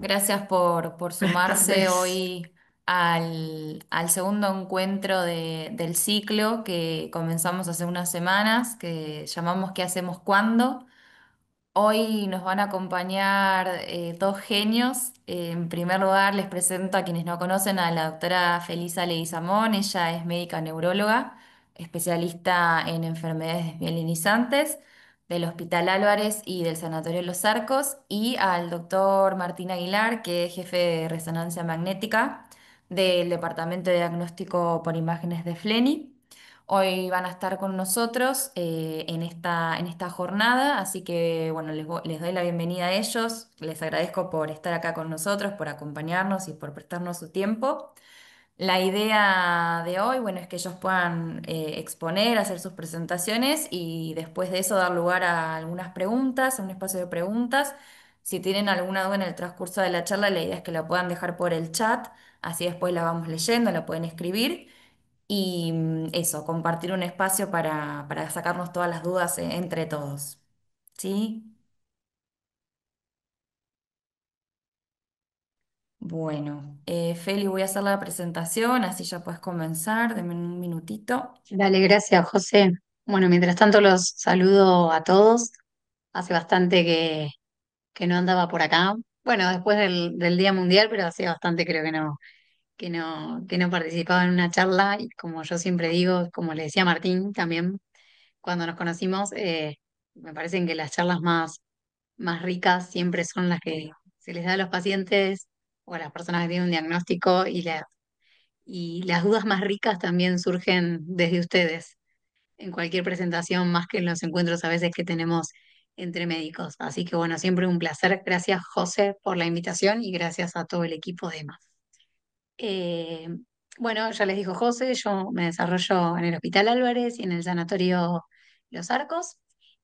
Gracias por Buenas sumarse tardes. hoy al segundo encuentro del ciclo que comenzamos hace unas semanas, que llamamos ¿Qué hacemos cuándo? Hoy nos van a acompañar dos genios. En primer lugar, les presento a quienes no conocen a la doctora Felisa Leguizamón. Ella es médica neuróloga, especialista en enfermedades desmielinizantes del Hospital Álvarez y del Sanatorio Los Arcos. Y al doctor Martín Aguilar, que es jefe de resonancia magnética del Departamento de Diagnóstico por Imágenes de FLENI. Hoy van a estar con nosotros en esta jornada, así que bueno, les doy la bienvenida a ellos, les agradezco por estar acá con nosotros, por acompañarnos y por prestarnos su tiempo. La idea de hoy, bueno, es que ellos puedan exponer, hacer sus presentaciones y después de eso dar lugar a algunas preguntas, a un espacio de preguntas. Si tienen alguna duda en el transcurso de la charla, la idea es que la puedan dejar por el chat, así después la vamos leyendo, la pueden escribir. Y eso, compartir un espacio para sacarnos todas las dudas entre todos. ¿Sí? Bueno, Feli, voy a hacer la presentación, así ya puedes comenzar. Deme un minutito. Dale, gracias, José. Bueno, mientras tanto los saludo a todos. Hace bastante que no andaba por acá. Bueno, después del Día Mundial, pero hace bastante creo que no participaba en una charla. Y como yo siempre digo, como le decía a Martín también, cuando nos conocimos, me parecen que las charlas más ricas siempre son las que se les da a los pacientes o a las personas que tienen un diagnóstico y las dudas más ricas también surgen desde ustedes, en cualquier presentación, más que en los encuentros a veces que tenemos entre médicos. Así que bueno, siempre un placer. Gracias, José, por la invitación y gracias a todo el equipo de EMA. Eh, bueno, ya les dijo José, yo me desarrollo en el Hospital Álvarez y en el Sanatorio Los Arcos.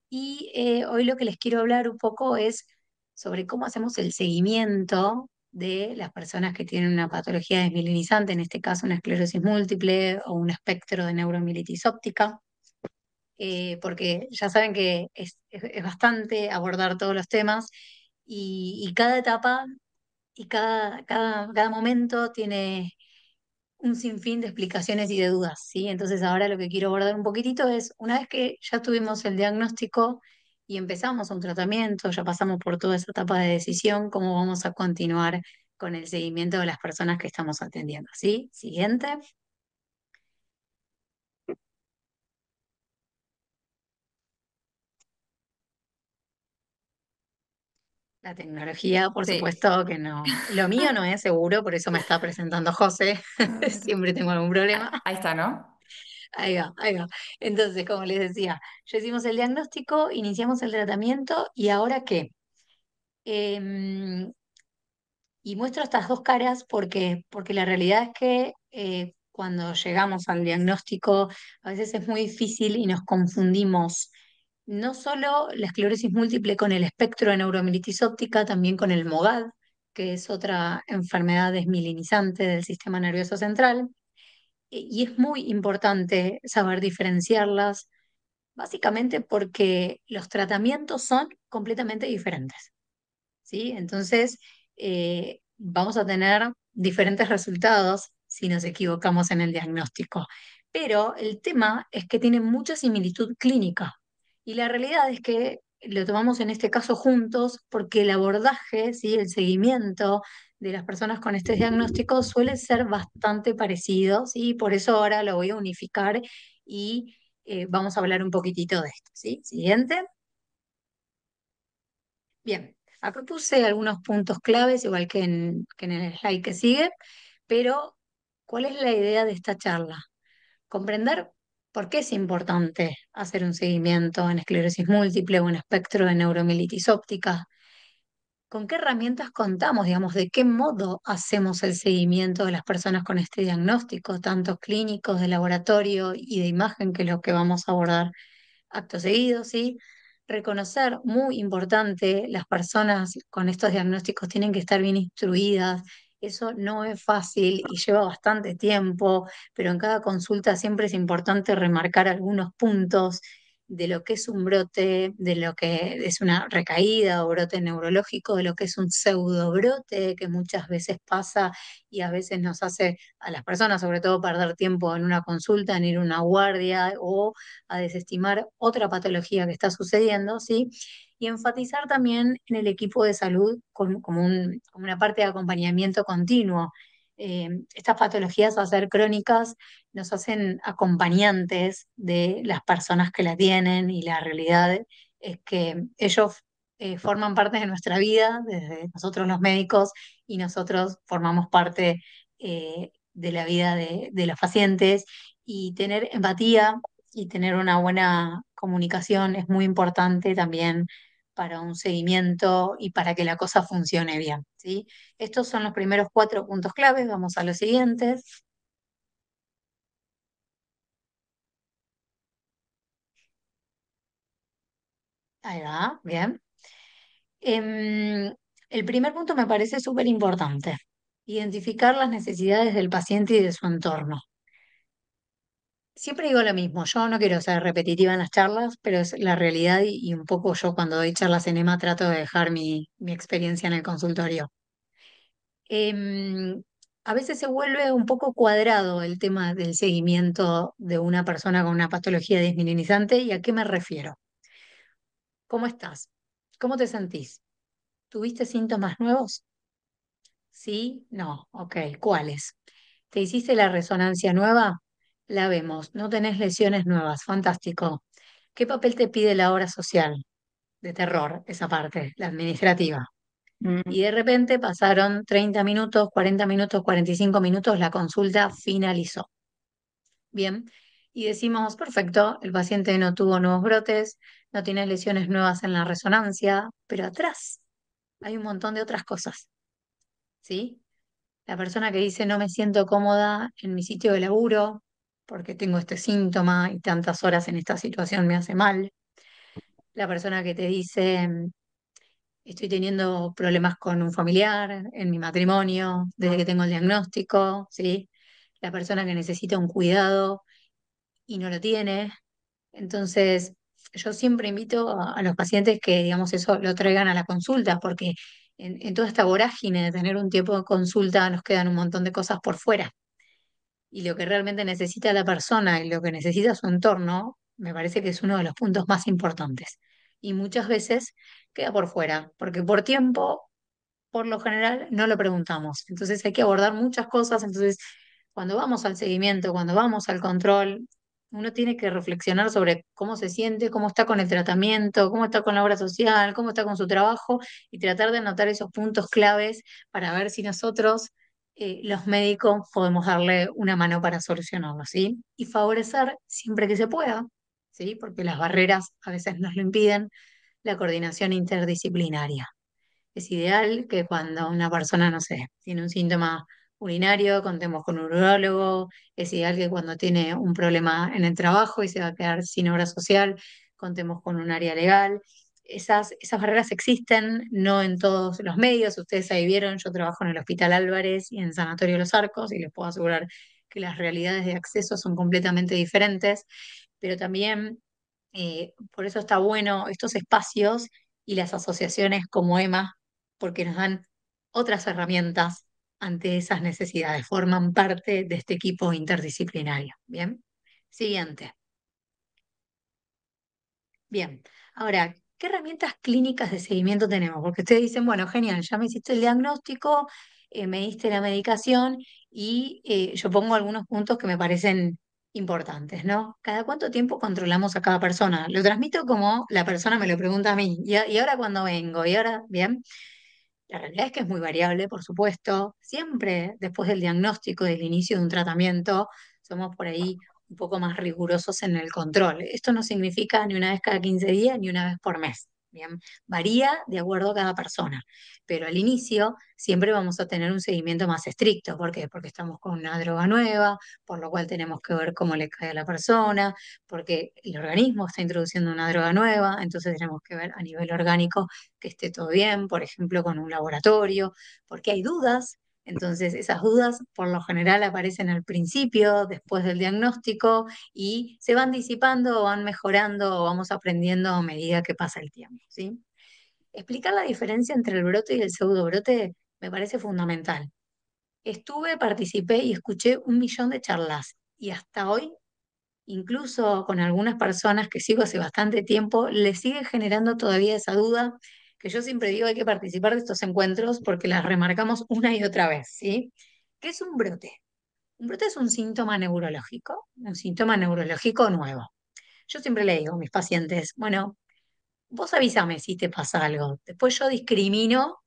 Y hoy lo que les quiero hablar un poco es sobre cómo hacemos el seguimiento de las personas que tienen una patología desmielinizante, en este caso una esclerosis múltiple o un espectro de neuromielitis óptica, porque ya saben que es bastante abordar todos los temas y cada etapa y cada momento tiene un sinfín de explicaciones y de dudas, ¿sí? Entonces ahora lo que quiero abordar un poquitito es, una vez que ya tuvimos el diagnóstico y empezamos un tratamiento, ya pasamos por toda esa etapa de decisión, ¿cómo vamos a continuar con el seguimiento de las personas que estamos atendiendo? ¿Sí? Siguiente. La tecnología, por Sí. supuesto que no. Lo mío no es seguro, por eso me está presentando José. A ver. Siempre tengo algún problema. Ahí está, ¿no? Ahí va, ahí va. Entonces, como les decía, ya hicimos el diagnóstico, iniciamos el tratamiento y ¿ahora qué? Em, y muestro estas dos caras porque la realidad es que cuando llegamos al diagnóstico a veces es muy difícil y nos confundimos no solo la esclerosis múltiple con el espectro de neuromielitis óptica, también con el MOGAD, que es otra enfermedad desmielinizante del sistema nervioso central. Y es muy importante saber diferenciarlas, básicamente porque los tratamientos son completamente diferentes. ¿Sí? Entonces, vamos a tener diferentes resultados si nos equivocamos en el diagnóstico. Pero el tema es que tiene mucha similitud clínica y la realidad es que lo tomamos en este caso juntos porque el abordaje, ¿sí? El seguimiento de las personas con este diagnóstico suele ser bastante parecido, ¿sí? Por eso ahora lo voy a unificar y vamos a hablar un poquitito de esto, ¿sí? Siguiente. Bien, acá puse algunos puntos claves, igual que en el slide que sigue, pero ¿cuál es la idea de esta charla? Comprender por qué es importante hacer un seguimiento en esclerosis múltiple o en espectro de neuromielitis óptica. ¿Con qué herramientas contamos, digamos, de qué modo hacemos el seguimiento de las personas con este diagnóstico, tanto clínicos, de laboratorio y de imagen, que es lo que vamos a abordar acto seguido, ¿sí? Reconocer, muy importante, las personas con estos diagnósticos tienen que estar bien instruidas. Eso no es fácil y lleva bastante tiempo, pero en cada consulta siempre es importante remarcar algunos puntos de lo que es un brote, de lo que es una recaída o brote neurológico, de lo que es un pseudobrote que muchas veces pasa y a veces nos hace a las personas, sobre todo, perder tiempo en una consulta, en ir a una guardia o a desestimar otra patología que está sucediendo, ¿sí? Y enfatizar también en el equipo de salud como una parte de acompañamiento continuo. Estas patologías, al ser crónicas, nos hacen acompañantes de las personas que la tienen y la realidad es que ellos forman parte de nuestra vida, desde nosotros los médicos, y nosotros formamos parte de la vida de los pacientes y tener empatía y tener una buena comunicación es muy importante también para un seguimiento y para que la cosa funcione bien, ¿sí? Estos son los primeros 4 puntos claves, vamos a los siguientes. Ahí va, bien. Em, el primer punto me parece súper importante, identificar las necesidades del paciente y de su entorno. Siempre digo lo mismo, yo no quiero ser repetitiva en las charlas, pero es la realidad y un poco yo cuando doy charlas en EMA trato de dejar mi experiencia en el consultorio. Em, a veces se vuelve un poco cuadrado el tema del seguimiento de una persona con una patología desminimizante. ¿Y a qué me refiero? ¿Cómo estás? ¿Cómo te sentís? ¿Tuviste síntomas nuevos? ¿Sí? No. Ok. ¿Cuáles? ¿Te hiciste la resonancia nueva? La vemos. No tenés lesiones nuevas. Fantástico. ¿Qué papel te pide la obra social? De terror, esa parte, la administrativa. Mm. Y de repente pasaron 30 minutos, 40 minutos, 45 minutos, la consulta finalizó. Bien. Y decimos, perfecto, el paciente no tuvo nuevos brotes, no tiene lesiones nuevas en la resonancia, pero atrás hay un montón de otras cosas, ¿sí? La persona que dice no me siento cómoda en mi sitio de laburo porque tengo este síntoma y tantas horas en esta situación me hace mal. La persona que te dice estoy teniendo problemas con un familiar en mi matrimonio desde que tengo el diagnóstico, ¿sí? La persona que necesita un cuidado y no lo tiene. Entonces, yo siempre invito a los pacientes que, digamos, eso lo traigan a la consulta porque en toda esta vorágine de tener un tiempo de consulta nos quedan un montón de cosas por fuera. Y lo que realmente necesita la persona y lo que necesita su entorno, me parece que es uno de los puntos más importantes. Y muchas veces queda por fuera, porque por tiempo, por lo general, no lo preguntamos. Entonces hay que abordar muchas cosas. Entonces, cuando vamos al seguimiento, cuando vamos al control, uno tiene que reflexionar sobre cómo se siente, cómo está con el tratamiento, cómo está con la obra social, cómo está con su trabajo y tratar de anotar esos puntos claves para ver si nosotros, los médicos, podemos darle una mano para solucionarlo, ¿sí? Y favorecer siempre que se pueda, ¿sí? Porque las barreras a veces nos lo impiden, la coordinación interdisciplinaria. Es ideal que cuando una persona, no sé, tiene un síntoma urinario, contemos con un urólogo. Es ideal que cuando tiene un problema en el trabajo y se va a quedar sin obra social, contemos con un área legal. Esas barreras existen, no en todos los medios. Ustedes ahí vieron, yo trabajo en el Hospital Álvarez y en Sanatorio Los Arcos y les puedo asegurar que las realidades de acceso son completamente diferentes, pero también por eso está bueno estos espacios y las asociaciones como EMA, porque nos dan otras herramientas ante esas necesidades, forman parte de este equipo interdisciplinario. Bien, siguiente. Bien, ahora, ¿qué herramientas clínicas de seguimiento tenemos? Porque ustedes dicen, bueno, genial, ya me hiciste el diagnóstico, me diste la medicación y yo pongo algunos puntos que me parecen importantes, ¿no? ¿Cada cuánto tiempo controlamos a cada persona? Lo transmito como la persona me lo pregunta a mí. Y ahora cuando vengo? ¿Y ahora? Bien. La realidad es que es muy variable, por supuesto. Siempre después del diagnóstico, del inicio de un tratamiento, somos por ahí un poco más rigurosos en el control. Esto no significa ni una vez cada 15 días ni una vez por mes. Bien, varía de acuerdo a cada persona, pero al inicio siempre vamos a tener un seguimiento más estricto. ¿Por qué? Porque estamos con una droga nueva, por lo cual tenemos que ver cómo le cae a la persona, porque el organismo está introduciendo una droga nueva, entonces tenemos que ver a nivel orgánico que esté todo bien, por ejemplo, con un laboratorio, porque hay dudas. Entonces, esas dudas por lo general aparecen al principio, después del diagnóstico, y se van disipando o van mejorando o vamos aprendiendo a medida que pasa el tiempo, ¿sí? Explicar la diferencia entre el brote y el pseudobrote me parece fundamental. Participé y escuché 1 millón de charlas y hasta hoy, incluso con algunas personas que sigo hace bastante tiempo, les sigue generando todavía esa duda que yo siempre digo hay que participar de estos encuentros porque las remarcamos una y otra vez, ¿sí? ¿Qué es un brote? Un brote es un síntoma neurológico nuevo. Yo siempre le digo a mis pacientes, bueno, vos avísame si te pasa algo, después yo discrimino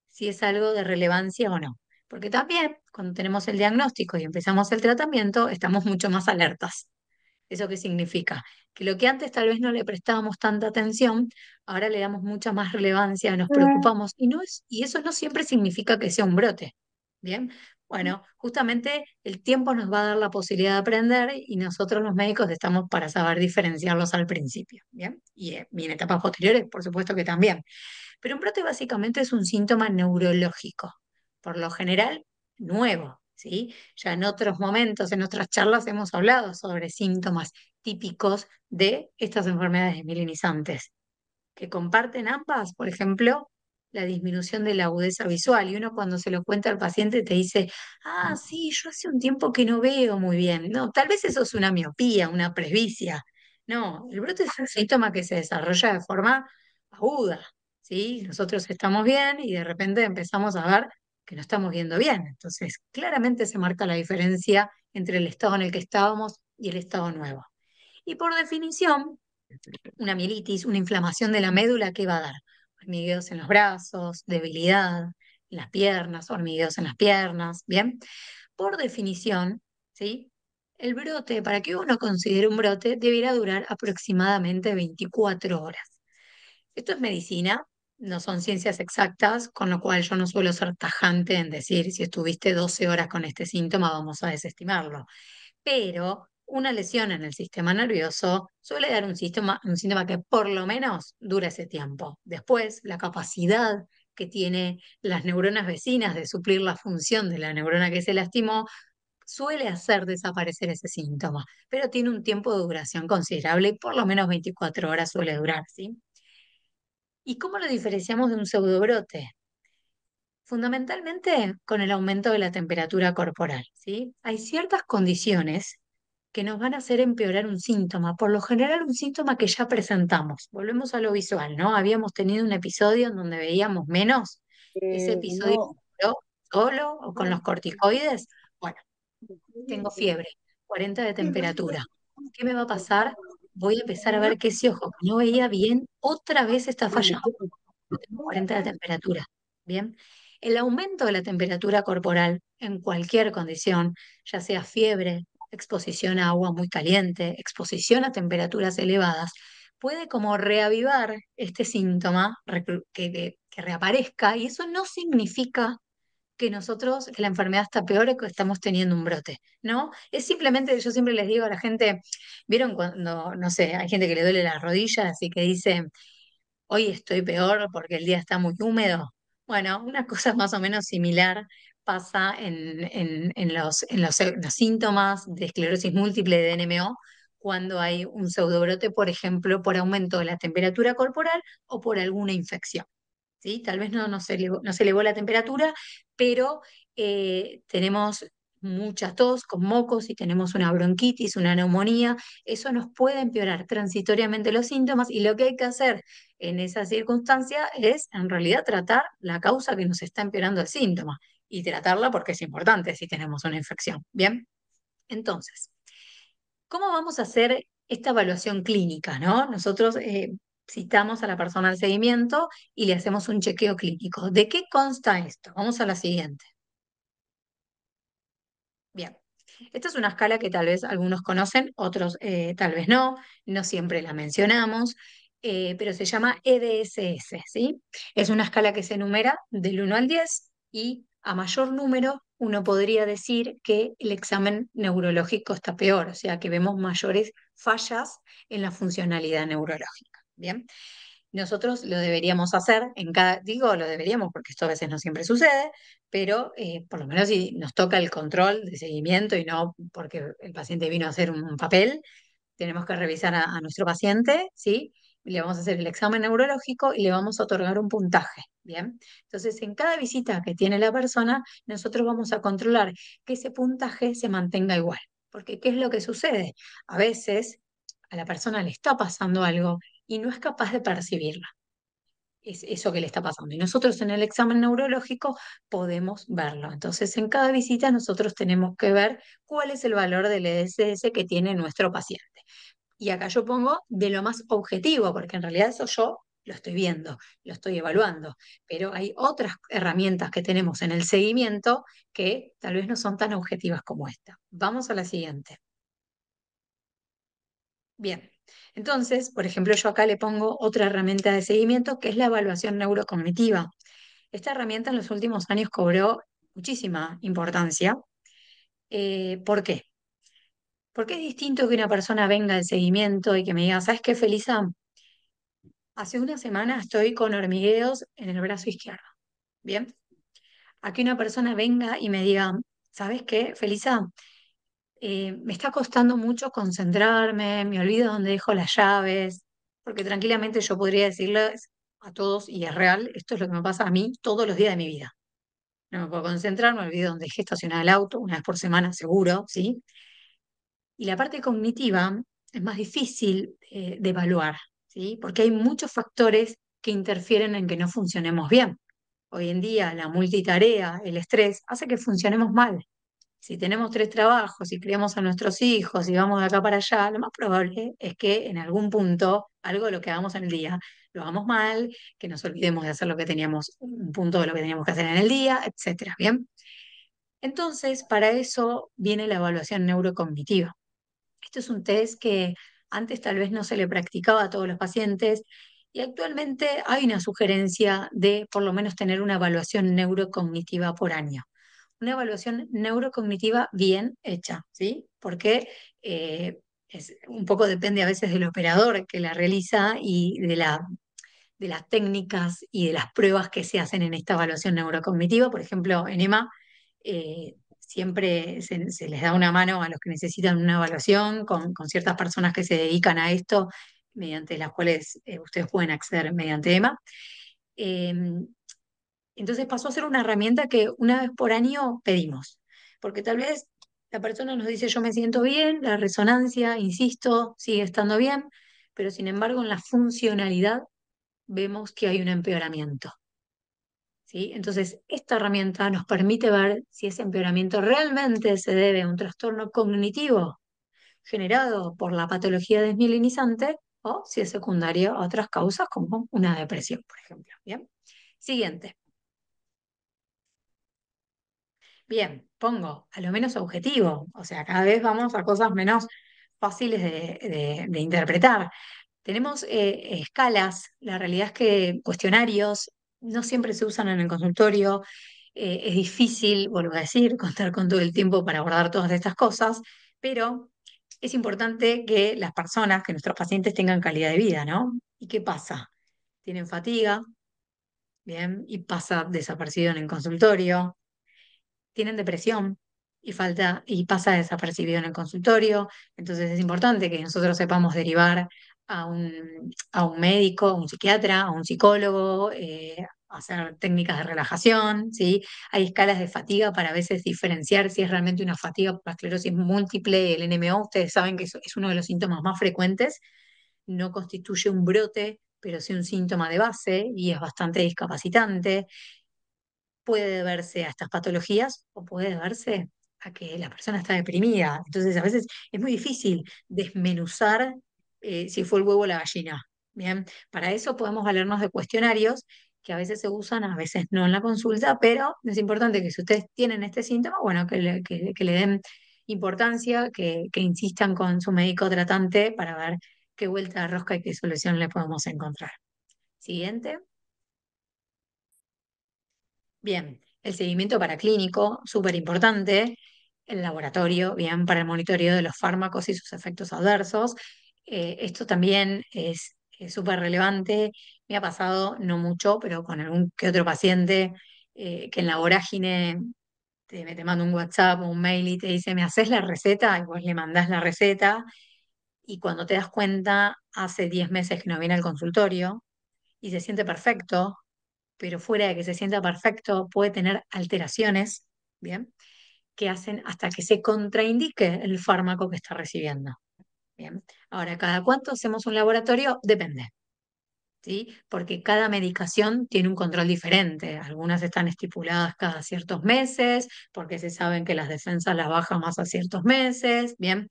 si es algo de relevancia o no. Porque también cuando tenemos el diagnóstico y empezamos el tratamiento, estamos mucho más alertas. ¿Eso qué significa? Que lo que antes tal vez no le prestábamos tanta atención, ahora le damos mucha más relevancia, nos preocupamos y eso no siempre significa que sea un brote. Bien, bueno, justamente el tiempo nos va a dar la posibilidad de aprender y nosotros los médicos estamos para saber diferenciarlos al principio. Bien, y en etapas posteriores, por supuesto que también. Pero un brote básicamente es un síntoma neurológico, por lo general nuevo, ¿sí? Ya en otros momentos, en otras charlas hemos hablado sobre síntomas típicos de estas enfermedades desmielinizantes que comparten ambas, por ejemplo, la disminución de la agudeza visual. Y uno cuando se lo cuenta al paciente te dice, ah, sí, yo hace un tiempo que no veo muy bien. No, tal vez eso es una miopía, una presbicia. No, el brote es un síntoma que se desarrolla de forma aguda, ¿sí? Nosotros estamos bien y de repente empezamos a ver que no estamos viendo bien. Entonces, claramente se marca la diferencia entre el estado en el que estábamos y el estado nuevo. Y por definición, una mielitis, una inflamación de la médula, ¿qué va a dar? Hormigueos en los brazos, debilidad en las piernas, hormigueos en las piernas, ¿bien? Por definición, ¿sí? El brote, para que uno considere un brote, deberá durar aproximadamente 24 horas. Esto es medicina, no son ciencias exactas, con lo cual yo no suelo ser tajante en decir si estuviste 12 horas con este síntoma, vamos a desestimarlo, pero una lesión en el sistema nervioso suele dar un síntoma que por lo menos dura ese tiempo. Después, la capacidad que tiene las neuronas vecinas de suplir la función de la neurona que se lastimó suele hacer desaparecer ese síntoma, pero tiene un tiempo de duración considerable y por lo menos 24 horas suele durar, ¿sí? ¿Y cómo lo diferenciamos de un pseudobrote? Fundamentalmente con el aumento de la temperatura corporal, ¿sí? Hay ciertas condiciones que nos van a hacer empeorar un síntoma, por lo general un síntoma que ya presentamos. Volvemos a lo visual, ¿no? Habíamos tenido un episodio en donde veíamos menos, ese episodio No. mejoró solo o con los corticoides. Bueno, tengo fiebre, 40 de temperatura. ¿Qué me va a pasar? Voy a empezar a ver que ese ojo que no veía bien otra vez está fallando. 40 de temperatura. Bien. El aumento de la temperatura corporal en cualquier condición, ya sea fiebre, exposición a agua muy caliente, exposición a temperaturas elevadas, puede como reavivar este síntoma que reaparezca y eso no significa que la enfermedad está peor o que estamos teniendo un brote, ¿no? Es simplemente, yo siempre les digo a la gente, ¿vieron cuando, no sé, hay gente que le duele las rodillas y que dice, hoy estoy peor porque el día está muy húmedo? Bueno, una cosa más o menos similar pasa en los síntomas de esclerosis múltiple de NMO cuando hay un pseudobrote, por ejemplo, por aumento de la temperatura corporal o por alguna infección. ¿Sí? Tal vez no se elevó la temperatura, pero tenemos mucha tos con mocos y tenemos una bronquitis, una neumonía, eso nos puede empeorar transitoriamente los síntomas y lo que hay que hacer en esa circunstancia es en realidad tratar la causa que nos está empeorando el síntoma y tratarla porque es importante si tenemos una infección. Bien, entonces, ¿cómo vamos a hacer esta evaluación clínica, no? Nosotros citamos a la persona al seguimiento y le hacemos un chequeo clínico. ¿De qué consta esto? Vamos a la siguiente. Bien. Esta es una escala que tal vez algunos conocen, otros tal vez no, no siempre la mencionamos, pero se llama EDSS, ¿sí? Es una escala que se enumera del 1 al 10 y a mayor número uno podría decir que el examen neurológico está peor, o sea que vemos mayores fallas en la funcionalidad neurológica. Bien. nosotros lo deberíamos hacer en cada, digo lo deberíamos porque esto a veces no siempre sucede, pero por lo menos si nos toca el control de seguimiento y no porque el paciente vino a hacer un papel, tenemos que revisar a nuestro paciente, ¿sí? Y le vamos a hacer el examen neurológico y le vamos a otorgar un puntaje, ¿bien? Entonces, en cada visita que tiene la persona, nosotros vamos a controlar que ese puntaje se mantenga igual. Porque, ¿qué es lo que sucede? A veces a la persona le está pasando algo y no es capaz de percibirlo es eso que le está pasando. Y nosotros en el examen neurológico podemos verlo. Entonces, en cada visita nosotros tenemos que ver cuál es el valor del EDSS que tiene nuestro paciente. Y acá yo pongo de lo más objetivo, porque en realidad eso yo lo estoy viendo, lo estoy evaluando, pero hay otras herramientas que tenemos en el seguimiento que tal vez no son tan objetivas como esta. Vamos a la siguiente. Bien, entonces, por ejemplo, yo acá le pongo otra herramienta de seguimiento que es la evaluación neurocognitiva. Esta herramienta en los últimos años cobró muchísima importancia. ¿Por qué? Porque es distinto que una persona venga al seguimiento y que me diga, ¿sabes qué, Felisa? Hace una semana estoy con hormigueos en el brazo izquierdo. Bien, a que una persona venga y me diga, ¿sabes qué, Felisa? Me está costando mucho concentrarme, me olvido dónde dejo las llaves, porque tranquilamente yo podría decirles a todos, y es real, esto es lo que me pasa a mí todos los días de mi vida. No me puedo concentrar, me olvido dónde dejé estacionado el auto, una vez por semana seguro, ¿sí? Y la parte cognitiva es más difícil de evaluar, ¿sí? Porque hay muchos factores que interfieren en que no funcionemos bien. Hoy en día la multitarea, el estrés, hace que funcionemos mal. Si tenemos tres trabajos y criamos a nuestros hijos y vamos de acá para allá, lo más probable es que en algún punto algo de lo que hagamos en el día lo hagamos mal, que nos olvidemos de hacer lo que teníamos, un punto de lo que teníamos que hacer en el día, etcétera. Bien. Entonces, para eso viene la evaluación neurocognitiva. Esto es un test que antes tal vez no se le practicaba a todos los pacientes y actualmente hay una sugerencia de por lo menos tener una evaluación neurocognitiva por año. Una evaluación neurocognitiva bien hecha, ¿sí? Porque un poco depende a veces del operador que la realiza y de las técnicas y de las pruebas que se hacen en esta evaluación neurocognitiva. Por ejemplo, en EMA siempre se les da una mano a los que necesitan una evaluación con ciertas personas que se dedican a esto, mediante las cuales ustedes pueden acceder mediante EMA. Eh, entonces pasó a ser una herramienta que una vez por año pedimos, porque tal vez la persona nos dice yo me siento bien, la resonancia, insisto, sigue estando bien, pero sin embargo en la funcionalidad vemos que hay un empeoramiento. ¿Sí? Entonces, esta herramienta nos permite ver si ese empeoramiento realmente se debe a un trastorno cognitivo generado por la patología desmielinizante o si es secundario a otras causas como una depresión, por ejemplo. Bien. Siguiente. Bien, pongo a lo menos objetivo, o sea, cada vez vamos a cosas menos fáciles de interpretar. Tenemos escalas, la realidad es que cuestionarios no siempre se usan en el consultorio, es difícil, vuelvo a decir, contar con todo el tiempo para abordar todas estas cosas, pero es importante que las personas, que nuestros pacientes tengan calidad de vida, ¿no? ¿Y qué pasa? Tienen fatiga, bien, y pasa desapercibido en el consultorio, tienen depresión y pasa desapercibido en el consultorio. Entonces es importante que nosotros sepamos derivar a un médico, a un psiquiatra, a un psicólogo, hacer técnicas de relajación, ¿sí? Hay escalas de fatiga para a veces diferenciar si es realmente una fatiga por la esclerosis múltiple, el NMO, ustedes saben que es uno de los síntomas más frecuentes, no constituye un brote, pero sí un síntoma de base y es bastante discapacitante puede deberse a estas patologías o puede deberse a que la persona está deprimida. Entonces, a veces es muy difícil desmenuzar si fue el huevo o la gallina. Bien, para eso podemos valernos de cuestionarios que a veces se usan, a veces no en la consulta, pero es importante que si ustedes tienen este síntoma, bueno, que le den importancia, que insistan con su médico tratante para ver qué vuelta de rosca y qué solución le podemos encontrar. Siguiente. Bien, el seguimiento paraclínico, súper importante. El laboratorio, bien, para el monitoreo de los fármacos y sus efectos adversos. Esto también es es súper relevante. Me ha pasado, no mucho, pero con algún que otro paciente que en la vorágine te manda un WhatsApp o un mail y te dice, ¿me haces la receta? Y vos le mandás la receta y cuando te das cuenta, hace 10 meses que no viene al consultorio y se siente perfecto, pero fuera de que se sienta perfecto, puede tener alteraciones, ¿bien? Que hacen hasta que se contraindique el fármaco que está recibiendo. Bien. Ahora, ¿cada cuánto hacemos un laboratorio? Depende. ¿Sí? Porque cada medicación tiene un control diferente. Algunas están estipuladas cada ciertos meses, porque se saben que las defensas las bajan más a ciertos meses, ¿bien?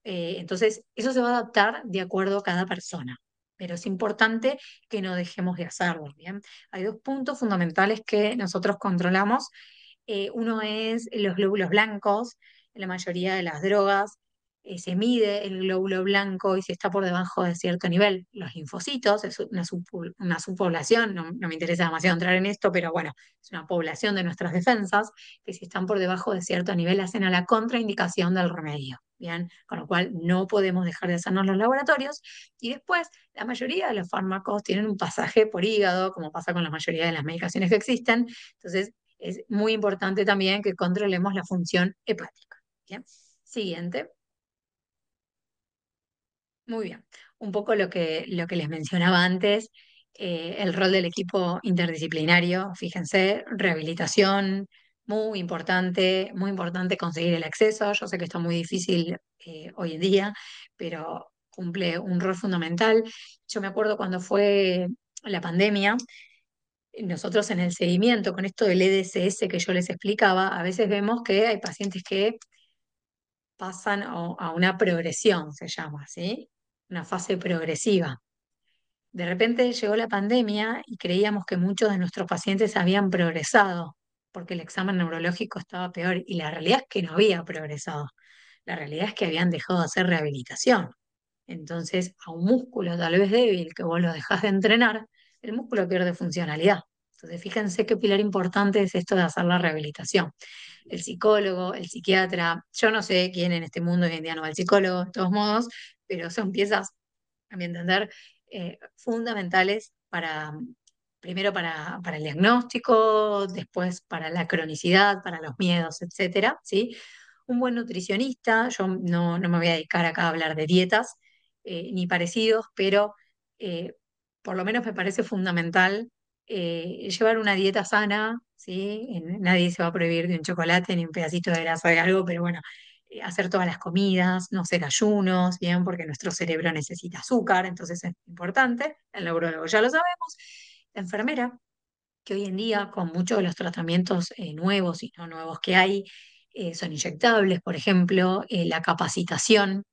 Entonces, eso se va a adaptar de acuerdo a cada persona. Pero es importante que no dejemos de hacerlo, ¿bien? Hay dos puntos fundamentales que nosotros controlamos. Uno es los glóbulos blancos. En la mayoría de las drogas se mide el glóbulo blanco y si está por debajo de cierto nivel. Los linfocitos es una subpoblación, no me interesa demasiado entrar en esto, pero bueno, es una población de nuestras defensas que si están por debajo de cierto nivel hacen a la contraindicación del remedio. Bien, con lo cual no podemos dejar de hacernos los laboratorios. Y después, la mayoría de los fármacos tienen un pasaje por hígado, como pasa con la mayoría de las medicaciones que existen. Entonces, es muy importante también que controlemos la función hepática. Bien. Siguiente. Muy bien. Un poco lo que les mencionaba antes, el rol del equipo interdisciplinario, fíjense, rehabilitación, muy importante conseguir el acceso. Yo sé que está muy difícil hoy en día, pero cumple un rol fundamental. Yo me acuerdo cuando fue la pandemia, nosotros en el seguimiento con esto del EDSS que yo les explicaba, a veces vemos que hay pacientes que pasan a una progresión, se llama, ¿sí? Una fase progresiva. De repente llegó la pandemia y creíamos que muchos de nuestros pacientes habían progresado porque el examen neurológico estaba peor y la realidad es que no había progresado. La realidad es que habían dejado de hacer rehabilitación. Entonces, a un músculo tal vez débil que vos lo dejás de entrenar, el músculo pierde funcionalidad. Entonces, fíjense qué pilar importante es esto de hacer la rehabilitación. El psicólogo, el psiquiatra, yo no sé quién en este mundo hoy en día no va al psicólogo, de todos modos, pero son piezas, a mi entender, fundamentales para, primero para el diagnóstico, después para la cronicidad, para los miedos, etcétera, ¿sí? Un buen nutricionista, yo no me voy a dedicar acá a hablar de dietas ni parecidos, pero eh, por lo menos me parece fundamental llevar una dieta sana, ¿sí? Nadie se va a prohibir de un chocolate ni un pedacito de grasa de algo, pero bueno, hacer todas las comidas, no hacer ayunos, bien, porque nuestro cerebro necesita azúcar, entonces es importante. El neurólogo ya lo sabemos. La enfermera, que hoy en día con muchos de los tratamientos nuevos y no nuevos que hay, son inyectables, por ejemplo, la capacitación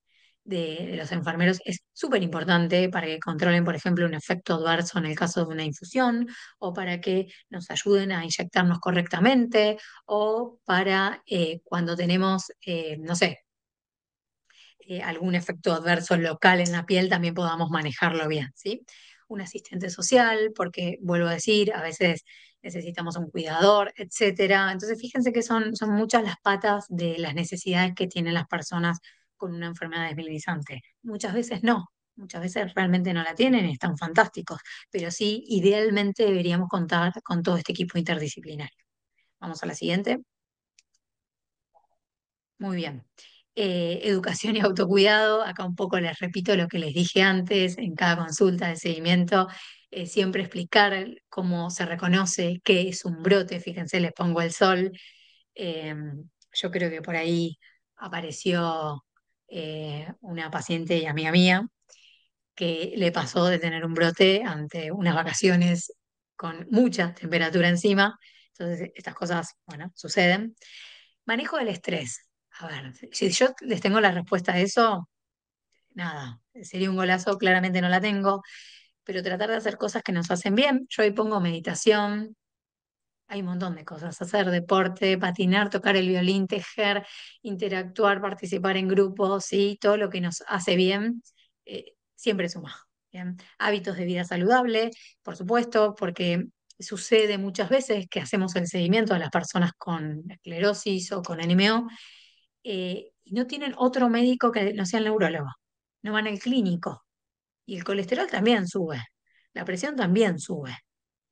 de los enfermeros es súper importante para que controlen, por ejemplo, un efecto adverso en el caso de una infusión, o para que nos ayuden a inyectarnos correctamente, o para cuando tenemos, no sé, algún efecto adverso local en la piel, también podamos manejarlo bien, ¿sí? Un asistente social, porque vuelvo a decir, a veces necesitamos un cuidador, etcétera. Entonces, fíjense que son muchas las patas de las necesidades que tienen las personas con una enfermedad desmielinizante. Muchas veces no, muchas veces realmente no la tienen y están fantásticos, pero sí, idealmente deberíamos contar con todo este equipo interdisciplinario. Vamos a la siguiente. Muy bien. Educación y autocuidado, acá un poco les repito lo que les dije antes en cada consulta de seguimiento, siempre explicar cómo se reconoce qué es un brote, fíjense, les pongo el sol. Eh, yo creo que por ahí apareció una paciente y amiga mía que le pasó de tener un brote ante unas vacaciones con mucha temperatura encima. Entonces, estas cosas, bueno, suceden. Manejo del estrés. A ver, si yo les tengo la respuesta a eso, nada, sería un golazo, claramente no la tengo, pero tratar de hacer cosas que nos hacen bien. Yo hoy pongo meditación, hay un montón de cosas, hacer deporte, patinar, tocar el violín, tejer, interactuar, participar en grupos, ¿sí? Todo lo que nos hace bien, siempre suma. Bien. Hábitos de vida saludable, por supuesto, porque sucede muchas veces que hacemos el seguimiento a las personas con esclerosis o con NMO y no tienen otro médico que no sea el neurólogo, no van al clínico. y el colesterol también sube, la presión también sube.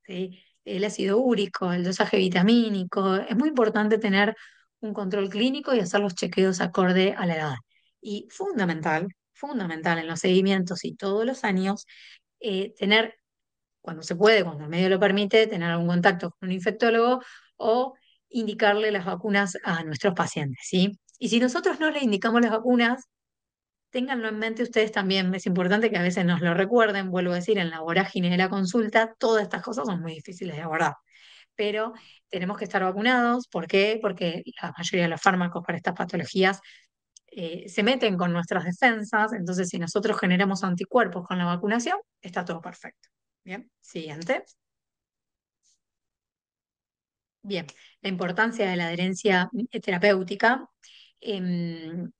¿Sí? El ácido úrico, el dosaje vitamínico. Es muy importante tener un control clínico y hacer los chequeos acorde a la edad. Y fundamental en los seguimientos y todos los años, tener, cuando se puede, cuando el medio lo permite, tener algún contacto con un infectólogo o indicarle las vacunas a nuestros pacientes, ¿sí? Y si nosotros no le indicamos las vacunas, ténganlo en mente ustedes también. Es importante que a veces nos lo recuerden. Vuelvo a decir, en la vorágine de la consulta, todas estas cosas son muy difíciles de abordar, pero tenemos que estar vacunados. ¿Por qué? Porque la mayoría de los fármacos para estas patologías se meten con nuestras defensas. Entonces, si nosotros generamos anticuerpos con la vacunación, está todo perfecto. Bien, siguiente. Bien, la importancia de la adherencia terapéutica. Em,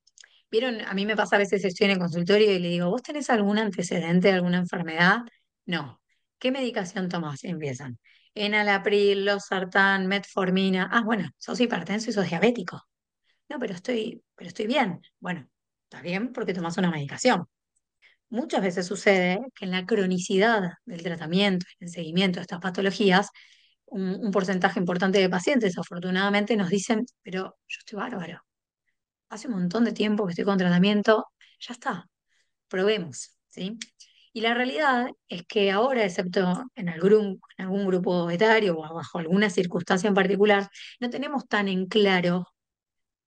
Vieron, a mí me pasa a veces, estoy en el consultorio y le digo, ¿vos tenés algún antecedente de alguna enfermedad? No. ¿Qué medicación tomás? Empiezan. Enalapril, losartán, metformina. Ah, bueno, sos hipertenso y sos diabético. No, pero estoy bien. Bueno, está bien porque tomás una medicación. Muchas veces sucede que en la cronicidad del tratamiento, en el seguimiento de estas patologías, un porcentaje importante de pacientes, afortunadamente, nos dicen, pero yo estoy bárbaro. Hace un montón de tiempo que estoy con tratamiento, ya está, probemos, ¿sí? Y la realidad es que ahora, excepto en algún grupo etario o bajo alguna circunstancia en particular, no tenemos tan en claro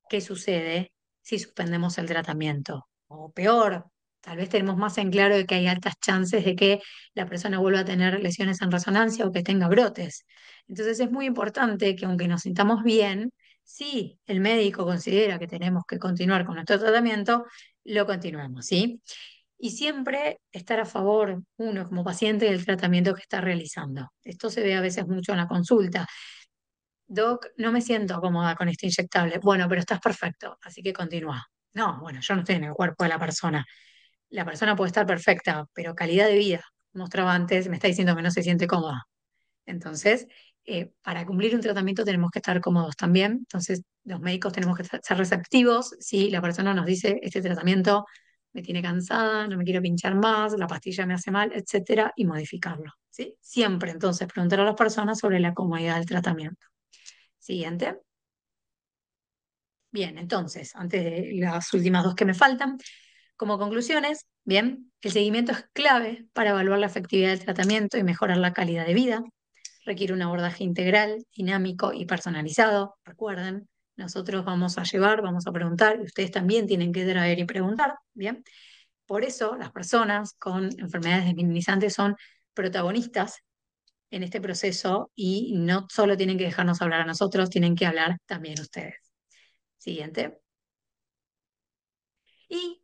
qué sucede si suspendemos el tratamiento. O peor, tal vez tenemos más en claro de que hay altas chances de que la persona vuelva a tener lesiones en resonancia o que tenga brotes. Entonces es muy importante que aunque nos sintamos bien, si el médico considera que tenemos que continuar con nuestro tratamiento, lo continuemos, ¿sí? Y siempre estar a favor, uno como paciente, del tratamiento que está realizando. Esto se ve a veces mucho en la consulta. Doc, no me siento cómoda con este inyectable. Bueno, pero estás perfecto, así que continúa. No, bueno, yo no estoy en el cuerpo de la persona. La persona puede estar perfecta, pero calidad de vida, mostraba antes, me está diciendo que no se siente cómoda. Entonces, para cumplir un tratamiento tenemos que estar cómodos también. Entonces, los médicos tenemos que ser receptivos. Si la persona nos dice, este tratamiento me tiene cansada, no me quiero pinchar más, la pastilla me hace mal, etcétera, y modificarlo. ¿Sí? Siempre, entonces, preguntar a las personas sobre la comodidad del tratamiento. Siguiente. Bien, entonces, antes de las últimas dos que me faltan, como conclusiones, bien, el seguimiento es clave para evaluar la efectividad del tratamiento y mejorar la calidad de vida. Requiere un abordaje integral, dinámico y personalizado. Recuerden, nosotros vamos a llevar, vamos a preguntar, y ustedes también tienen que traer y preguntar, bien. Por eso, las personas con enfermedades desminimizantes son protagonistas en este proceso y no solo tienen que dejarnos hablar a nosotros, tienen que hablar también ustedes. Siguiente. Y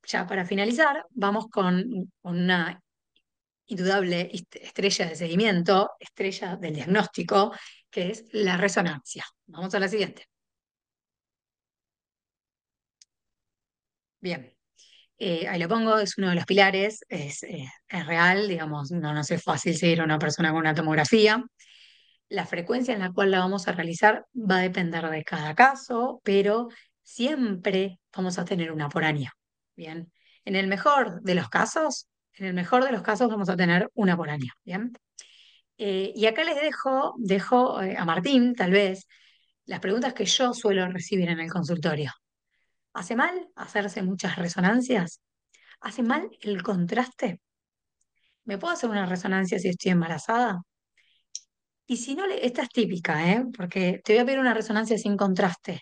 ya para finalizar, vamos con una indudable estrella de seguimiento, estrella del diagnóstico, que es la resonancia. Vamos a la siguiente. Bien, ahí lo pongo, es uno de los pilares, es real, digamos, no nos es fácil seguir a una persona con una tomografía. La frecuencia en la cual la vamos a realizar va a depender de cada caso, pero siempre vamos a tener una por año. Bien, en el mejor de los casos, en el mejor de los casos vamos a tener una por año. Bien, y acá les dejo a Martín, tal vez, las preguntas que yo suelo recibir en el consultorio. ¿Hace mal hacerse muchas resonancias? ¿Hace mal el contraste? ¿Me puedo hacer una resonancia si estoy embarazada? Y si no, esta es típica, ¿eh? Porque te voy a pedir una resonancia sin contraste.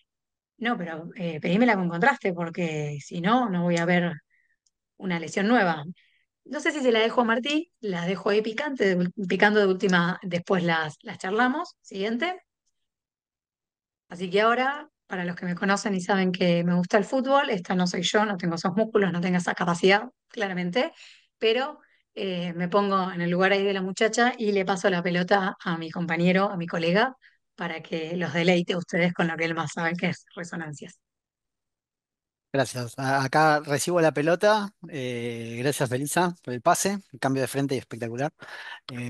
No, pero pedímela con contraste, porque si no, no voy a ver una lesión nueva. No sé si se la dejo a Martí, la dejo ahí picando de última, después las charlamos. Siguiente. Así que ahora, para los que me conocen y saben que me gusta el fútbol, esta no soy yo, no tengo esos músculos, no tengo esa capacidad, claramente, pero me pongo en el lugar ahí de la muchacha y le paso la pelota a mi compañero, a mi colega, para que los deleite a ustedes con lo que él más sabe, que es resonancias. Gracias. Acá recibo la pelota. Gracias, Belisa, por el pase. El cambio de frente y espectacular.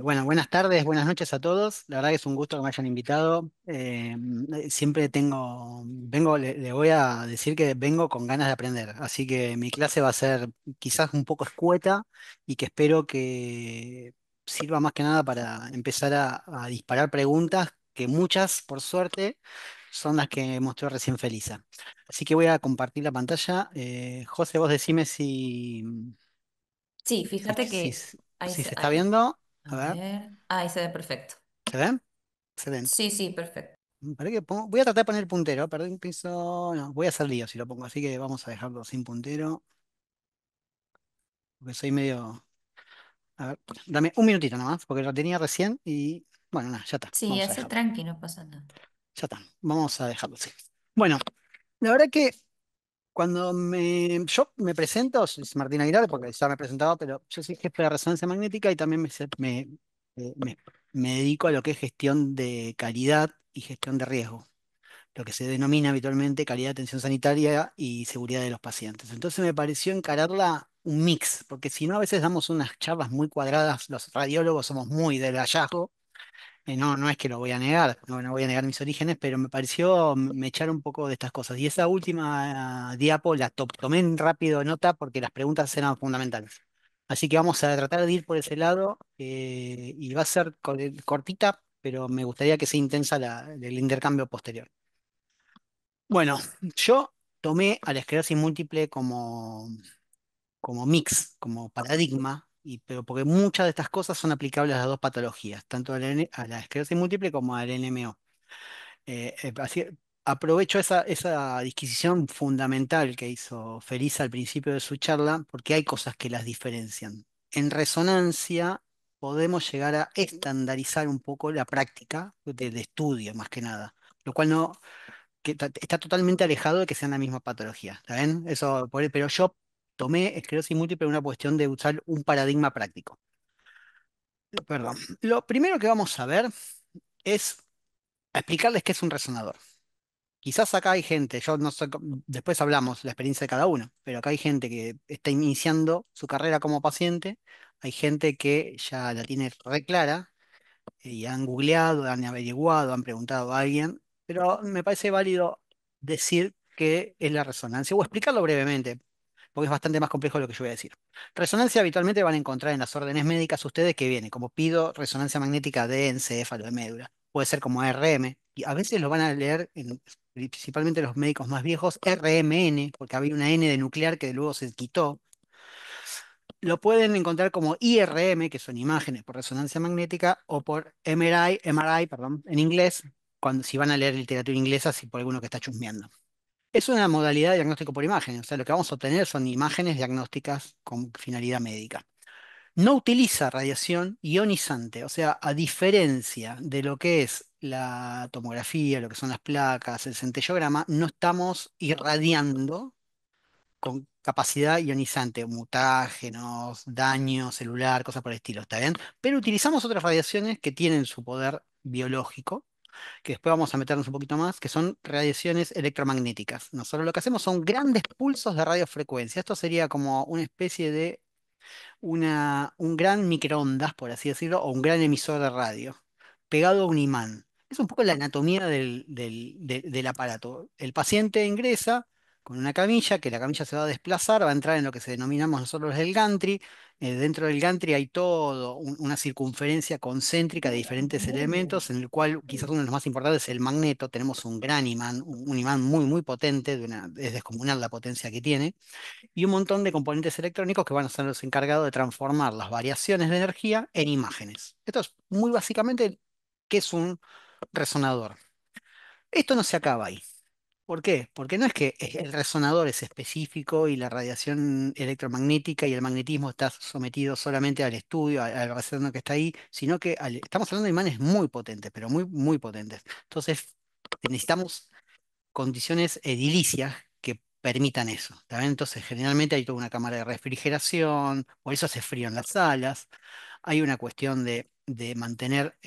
Bueno, buenas tardes, buenas noches a todos. La verdad que es un gusto que me hayan invitado. Siempre le voy a decir que vengo con ganas de aprender. Así que mi clase va a ser quizás un poco escueta y que espero que sirva más que nada para empezar a disparar preguntas que muchas, por suerte, son las que mostró recién Felisa. Así que voy a compartir la pantalla. José, vos decime Sí, si, fíjate si, que ahí si se, se está ahí. viendo. A A ver, ver. Ahí se ve perfecto. ¿se ven? Se ven. Sí, sí, perfecto. Voy a tratar de poner el puntero. Perdón, piso. No, voy a hacer lío si lo pongo. Así que vamos a dejarlo sin puntero. Porque soy medio. A ver, dame un minutito nomás. Porque lo tenía recién y. Bueno, nada, ya está. Sí, Vamos a hace dejarlo. tranqui, no pasa nada. Ya está. Vamos a dejarlo así. Bueno, la verdad que. Yo me presento, soy Martín Aguilar, porque ya me he presentado, pero yo soy jefe de resonancia magnética y también eh, me- me dedico a lo que es gestión de calidad y gestión de riesgo, lo que se denomina habitualmente calidad de atención sanitaria y seguridad de los pacientes. Entonces me pareció encararla un mix, porque si no a veces damos unas charlas muy cuadradas, los radiólogos somos muy del hallazgo. No, no es que lo voy a negar, no voy a negar mis orígenes, pero me pareció me echar un poco de estas cosas. Y esa última diapo la tomé en rápido nota porque las preguntas eran fundamentales. Así que vamos a tratar de ir por ese lado y va a ser cortita, pero me gustaría que sea intensa el intercambio posterior. Bueno, yo tomé a la esclerosis múltiple como mix, como paradigma, pero porque muchas de estas cosas son aplicables a las dos patologías, tanto a la esclerosis múltiple como al NMO. Así, aprovecho esa disquisición fundamental que hizo Felisa al principio de su charla, porque hay cosas que las diferencian. En resonancia podemos llegar a estandarizar un poco la práctica de estudio, más que nada, lo cual no, está totalmente alejado de que sean la misma patología, ¿está bien? Pero yo tomé esclerosis múltiple una cuestión de usar un paradigma práctico. Perdón. Lo primero que vamos a ver es explicarles qué es un resonador. Quizás acá hay gente, yo no sé, después hablamos la experiencia de cada uno, pero acá hay gente que está iniciando su carrera como paciente, hay gente que ya la tiene re clara y han googleado, han averiguado, han preguntado a alguien, pero me parece válido decir qué es la resonancia o explicarlo brevemente, porque es bastante más complejo de lo que yo voy a decir. Resonancia habitualmente van a encontrar en las órdenes médicas ustedes que viene, como pido resonancia magnética de encéfalo, de médula, puede ser como RM, y a veces lo van a leer, principalmente los médicos más viejos, RMN, porque había una N de nuclear que luego se quitó. Lo pueden encontrar como IRM, que son imágenes por resonancia magnética, o por MRI, perdón, en inglés, si van a leer literatura inglesa, si por alguno que está chusmeando. Es una modalidad de diagnóstico por imágenes, o sea, lo que vamos a obtener son imágenes diagnósticas con finalidad médica. No utiliza radiación ionizante, o sea, a diferencia de lo que es la tomografía, lo que son las placas, el centellograma, no estamos irradiando con capacidad ionizante, mutágenos, daño celular, cosas por el estilo, ¿está bien? Pero utilizamos otras radiaciones que tienen su poder biológico, que después vamos a meternos un poquito más, que son radiaciones electromagnéticas. Nosotros lo que hacemos son grandes pulsos de radiofrecuencia. Esto sería como una especie de un gran microondas, por así decirlo, o un gran emisor de radio, pegado a un imán. Es un poco la anatomía del aparato. El paciente ingresa con una camilla, que la camilla se va a desplazar, va a entrar en lo que se denominamos nosotros el gantry. Dentro del gantry hay todo una circunferencia concéntrica de diferentes elementos, en el cual quizás uno de los más importantes es el magneto. Tenemos un gran imán, un imán muy, muy potente, es descomunal la potencia que tiene y un montón de componentes electrónicos que van a ser los encargados de transformar las variaciones de energía en imágenes. Esto es muy básicamente qué es un resonador. Esto no se acaba ahí. ¿Por qué? Porque no es que el resonador es específico y la radiación electromagnética y el magnetismo está sometido solamente al estudio, al resonador que está ahí, sino que estamos hablando de imanes muy potentes, pero muy, muy potentes. Entonces, necesitamos condiciones edilicias que permitan eso. ¿Está bien? Entonces, generalmente hay toda una cámara de refrigeración, por eso hace frío en las salas. hay una cuestión de mantener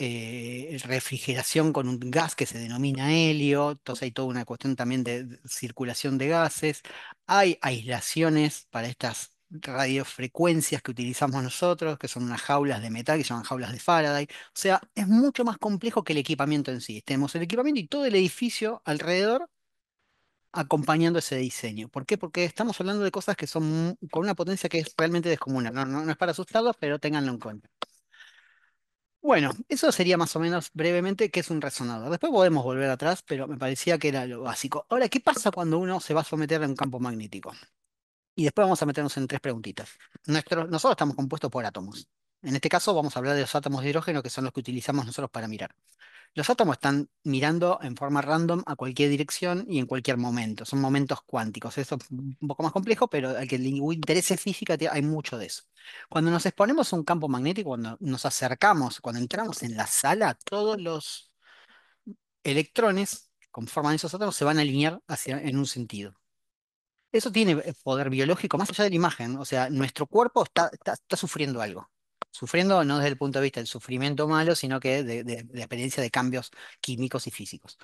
refrigeración con un gas que se denomina helio, entonces hay toda una cuestión también de circulación de gases, hay aislaciones para estas radiofrecuencias que utilizamos nosotros, que son unas jaulas de metal que se llaman jaulas de Faraday. O sea, es mucho más complejo que el equipamiento en sí. Tenemos el equipamiento y todo el edificio alrededor acompañando ese diseño. ¿Por qué? Porque estamos hablando de cosas que son con una potencia que es realmente descomunal. No es para asustarlos, pero ténganlo en cuenta. Bueno, eso sería más o menos brevemente qué es un resonador. Después podemos volver atrás, pero me parecía que era lo básico. Ahora, ¿qué pasa cuando uno se va a someter a un campo magnético? Y después vamos a meternos en tres preguntitas. Nosotros estamos compuestos por átomos. En este caso vamos a hablar de los átomos de hidrógeno, que son los que utilizamos nosotros para mirar. Los átomos están mirando en forma random a cualquier dirección y en cualquier momento. Son momentos cuánticos. Eso es un poco más complejo, pero al que le interese física hay mucho de eso. Cuando nos exponemos a un campo magnético, cuando nos acercamos, cuando entramos en la sala, todos los electrones que conforman esos átomos se van a alinear en un sentido. Eso tiene poder biológico más allá de la imagen. O sea, nuestro cuerpo está sufriendo algo. Sufriendo no desde el punto de vista del sufrimiento malo, sino que de experiencia de cambios químicos y físicos.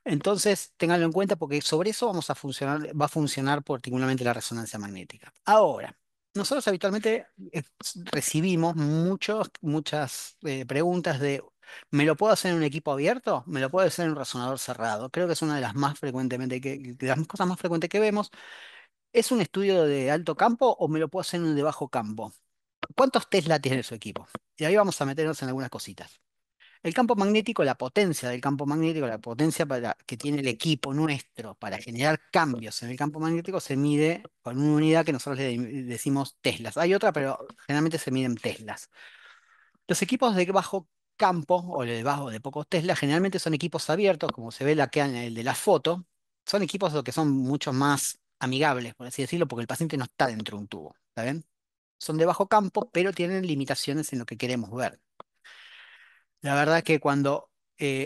Entonces, ténganlo en cuenta porque sobre eso va a funcionar particularmente la resonancia magnética. Ahora, nosotros habitualmente recibimos muchas preguntas de, ¿me lo puedo hacer en un equipo abierto? ¿Me lo puedo hacer en un resonador cerrado? Creo que es una de las más frecuentemente de las cosas más frecuentes que vemos. ¿Es un estudio de alto campo o me lo puedo hacer en un de bajo campo? ¿Cuántos Tesla tiene su equipo? Y ahí vamos a meternos en algunas cositas. El campo magnético, la potencia del campo magnético, la potencia que tiene el equipo nuestro para generar cambios en el campo magnético se mide con una unidad que nosotros le decimos teslas. Hay otra, pero generalmente se miden teslas. Los equipos de bajo campo o de pocos teslas generalmente son equipos abiertos, como se ve acá en el de la foto. Son equipos que son mucho más amigables, por así decirlo, porque el paciente no está dentro de un tubo. ¿Está bien? Son de bajo campo, pero tienen limitaciones en lo que queremos ver. La verdad que cuando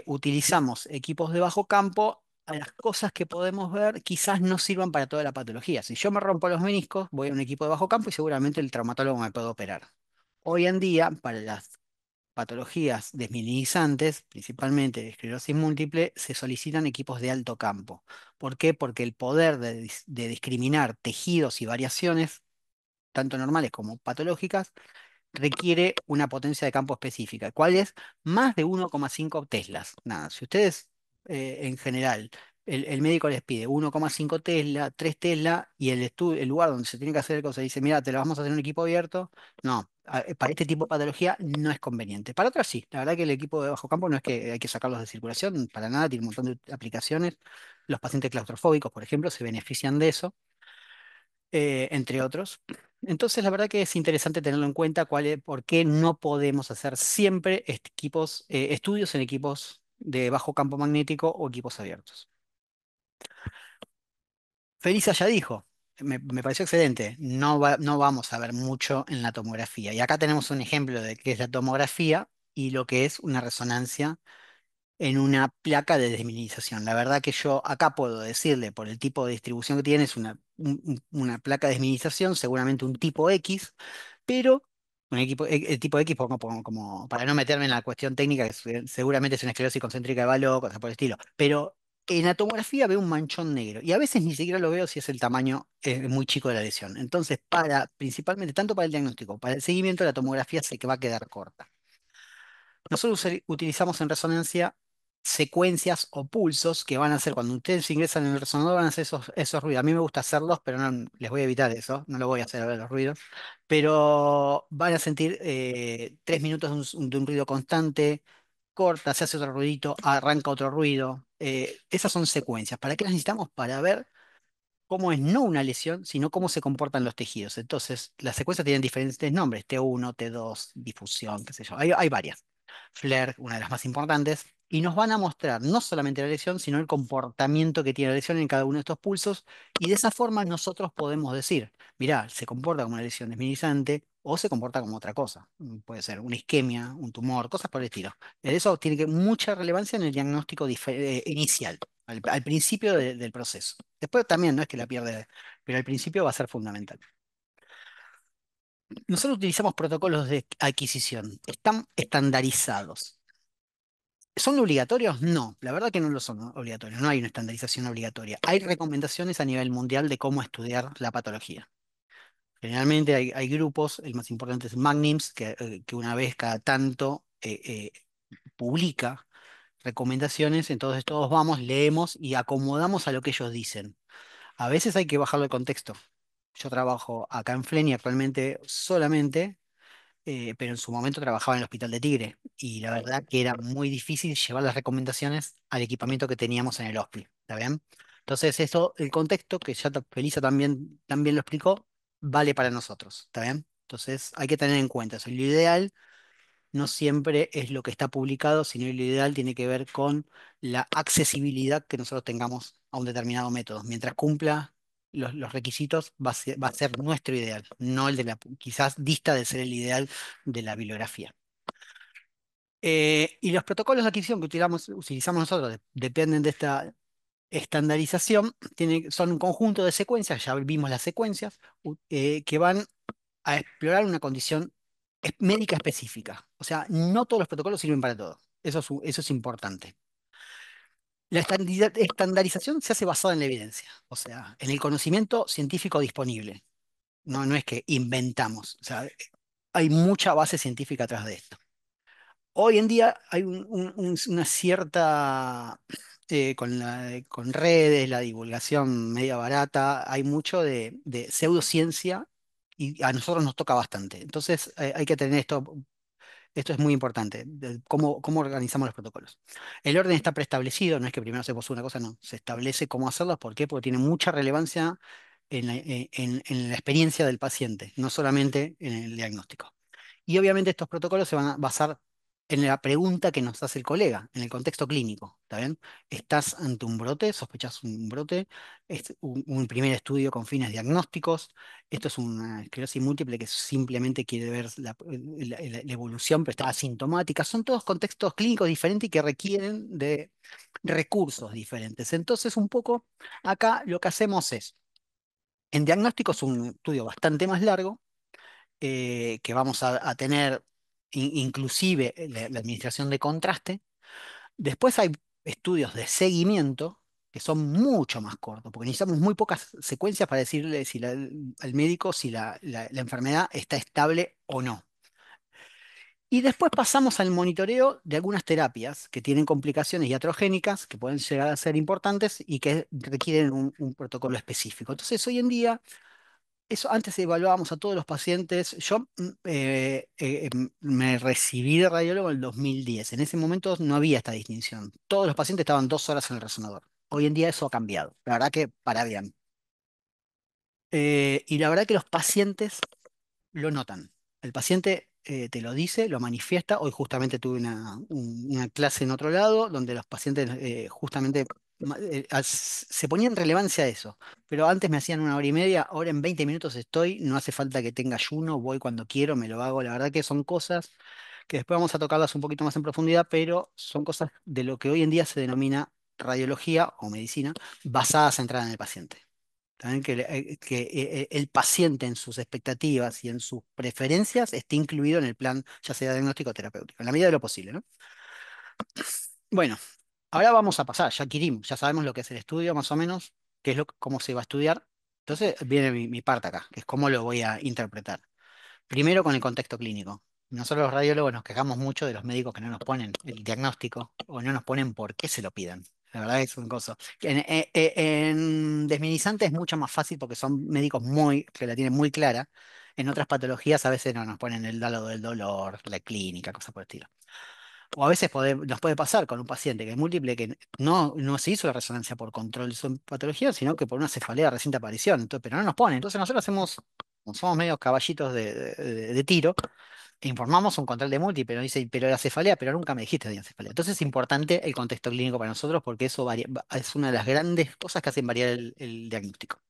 utilizamos equipos de bajo campo, a las cosas que podemos ver quizás no sirvan para toda la patología. Si yo me rompo los meniscos, voy a un equipo de bajo campo y seguramente el traumatólogo me puede operar. Hoy en día, para las patologías desmielinizantes, principalmente de esclerosis múltiple, se solicitan equipos de alto campo. ¿Por qué? Porque el poder de discriminar tejidos y variaciones, tanto normales como patológicas, requiere una potencia de campo específica. ¿Cuál es? Más de 1,5 teslas. Nada, si ustedes en general, el médico les pide 1,5 tesla, 3 tesla, y el lugar donde se tiene que hacer el cosa dice, mira, te lo vamos a hacer en un equipo abierto, no. Para este tipo de patología no es conveniente. Para otras sí, la verdad que el equipo de bajo campo no es que hay que sacarlos de circulación, para nada, tiene un montón de aplicaciones. Los pacientes claustrofóbicos, por ejemplo, se benefician de eso entre otros. Entonces, la verdad que es interesante tenerlo en cuenta por qué no podemos hacer siempre estudios en equipos de bajo campo magnético o equipos abiertos. Felisa ya dijo, me pareció excelente, no vamos a ver mucho en la tomografía. Y acá tenemos un ejemplo de qué es la tomografía y lo que es una resonancia en una placa de desminimización. La verdad que yo acá puedo decirle, por el tipo de distribución que tiene, es una placa de desminimización, seguramente un tipo X, pero el tipo X, como para no meterme en la cuestión técnica, que seguramente es una esclerosis concéntrica de Valo, cosas por el estilo, pero en la tomografía veo un manchón negro y a veces ni siquiera lo veo si es el tamaño muy chico de la lesión. Entonces, principalmente, tanto para el diagnóstico, para el seguimiento, la tomografía se que va a quedar corta. Nosotros utilizamos en resonancia secuencias o pulsos que van a hacer cuando ustedes ingresan en el resonador, van a hacer esos ruidos. A mí me gusta hacerlos, pero no les voy a evitar eso, no lo voy a hacer a ver los ruidos. Pero van a sentir 3 minutos de un ruido constante, corta, se hace otro ruidito, arranca otro ruido. Esas son secuencias. ¿Para qué las necesitamos? Para ver cómo es no una lesión, sino cómo se comportan los tejidos. Entonces, las secuencias tienen diferentes nombres, T1, T2, difusión, qué sé yo. Hay varias. Flare, una de las más importantes, y nos van a mostrar no solamente la lesión, sino el comportamiento que tiene la lesión en cada uno de estos pulsos, y de esa forma nosotros podemos decir, mirá, se comporta como una lesión desminimizante o se comporta como otra cosa. Puede ser una isquemia, un tumor, cosas por el estilo. Eso tiene mucha relevancia en el diagnóstico inicial, al principio del proceso. Después también no es que la pierde, pero al principio va a ser fundamental. Nosotros utilizamos protocolos de adquisición, están estandarizados. ¿Son obligatorios? No, la verdad que no lo son obligatorios, no hay una estandarización obligatoria. Hay recomendaciones a nivel mundial de cómo estudiar la patología. Generalmente hay grupos, el más importante es Magnims, que una vez cada tanto publica recomendaciones, entonces todos vamos, leemos y acomodamos a lo que ellos dicen. A veces hay que bajarlo de contexto. Yo trabajo acá en Fleni actualmente solamente, pero en su momento trabajaba en el Hospital de Tigre y la verdad que era muy difícil llevar las recomendaciones al equipamiento que teníamos en el hospital, ¿está bien? Entonces eso, el contexto, que ya Felisa también lo explicó, vale para nosotros, ¿está bien? Entonces hay que tener en cuenta eso. Lo ideal no siempre es lo que está publicado, sino lo ideal tiene que ver con la accesibilidad que nosotros tengamos a un determinado método. Mientras cumpla los requisitos, va a ser nuestro ideal, no el de la, quizás dista de ser el ideal de la bibliografía. Y los protocolos de adquisición que utilizamos nosotros dependen de esta estandarización, son un conjunto de secuencias, ya vimos las secuencias, que van a explorar una condición médica específica. O sea, no todos los protocolos sirven para todo. Eso es importante. La estandarización se hace basada en la evidencia, o sea, en el conocimiento científico disponible. No es que inventamos. O sea, hay mucha base científica atrás de esto. Hoy en día hay una cierta, con redes, la divulgación media barata, hay mucho de pseudociencia y a nosotros nos toca bastante. Entonces hay que tener esto es muy importante, de cómo organizamos los protocolos. El orden está preestablecido, no es que primero hacemos una cosa, no, se establece cómo hacerlas. ¿Por qué? Porque tiene mucha relevancia en la experiencia del paciente, no solamente en el diagnóstico. Y obviamente estos protocolos se van a basar en la pregunta que nos hace el colega, en el contexto clínico, ¿está bien? ¿Estás ante un brote? ¿Sospechas un brote? ¿Es un primer estudio con fines diagnósticos? Esto es una esclerosis múltiple que simplemente quiere ver la evolución, pero está asintomática. Son todos contextos clínicos diferentes y que requieren de recursos diferentes. Entonces, un poco acá lo que hacemos es, en diagnóstico es un estudio bastante más largo, que vamos a tener inclusive la administración de contraste. Después hay estudios de seguimiento que son mucho más cortos, porque necesitamos muy pocas secuencias para decirle si al médico si la enfermedad está estable o no. Y después pasamos al monitoreo de algunas terapias que tienen complicaciones iatrogénicas que pueden llegar a ser importantes y que requieren un protocolo específico. Entonces, hoy en día eso antes evaluábamos a todos los pacientes. Yo me recibí de radiólogo en el 2010. En ese momento no había esta distinción. Todos los pacientes estaban 2 horas en el resonador. Hoy en día eso ha cambiado. La verdad que para bien. Y la verdad que los pacientes lo notan. El paciente te lo dice, lo manifiesta. Hoy justamente tuve una clase en otro lado donde los pacientes justamente se ponían relevancia a eso. Pero antes me hacían 1 hora y media, ahora en 20 minutos estoy, no hace falta que tenga ayuno, voy cuando quiero, me lo hago. La verdad que son cosas que después vamos a tocarlas un poquito más en profundidad, pero son cosas de lo que hoy en día se denomina radiología o medicina basada centrada en el paciente. También que el paciente en sus expectativas y en sus preferencias esté incluido en el plan, ya sea diagnóstico o terapéutico, en la medida de lo posible, ¿no? Bueno, ahora vamos a pasar, ya adquirimos, ya sabemos lo que es el estudio más o menos, qué es cómo se va a estudiar. Entonces viene mi parte acá, que es cómo lo voy a interpretar. Primero con el contexto clínico. Nosotros los radiólogos nos quejamos mucho de los médicos que no nos ponen el diagnóstico o no nos ponen por qué se lo pidan. La verdad que es un coso. En desminizante es mucho más fácil porque son médicos que la tienen muy clara. En otras patologías a veces no nos ponen el dado del dolor, la clínica, cosas por el estilo. O a veces nos puede pasar con un paciente que es múltiple, que no se hizo la resonancia por control de su patología, sino que por una cefalea reciente aparición. Entonces, pero no nos pone. Entonces nosotros hacemos, como somos medios caballitos de tiro, informamos un control de múltiple, nos dice, pero la cefalea, pero nunca me dijiste de la cefalea. Entonces es importante el contexto clínico para nosotros porque eso es una de las grandes cosas que hacen variar el diagnóstico.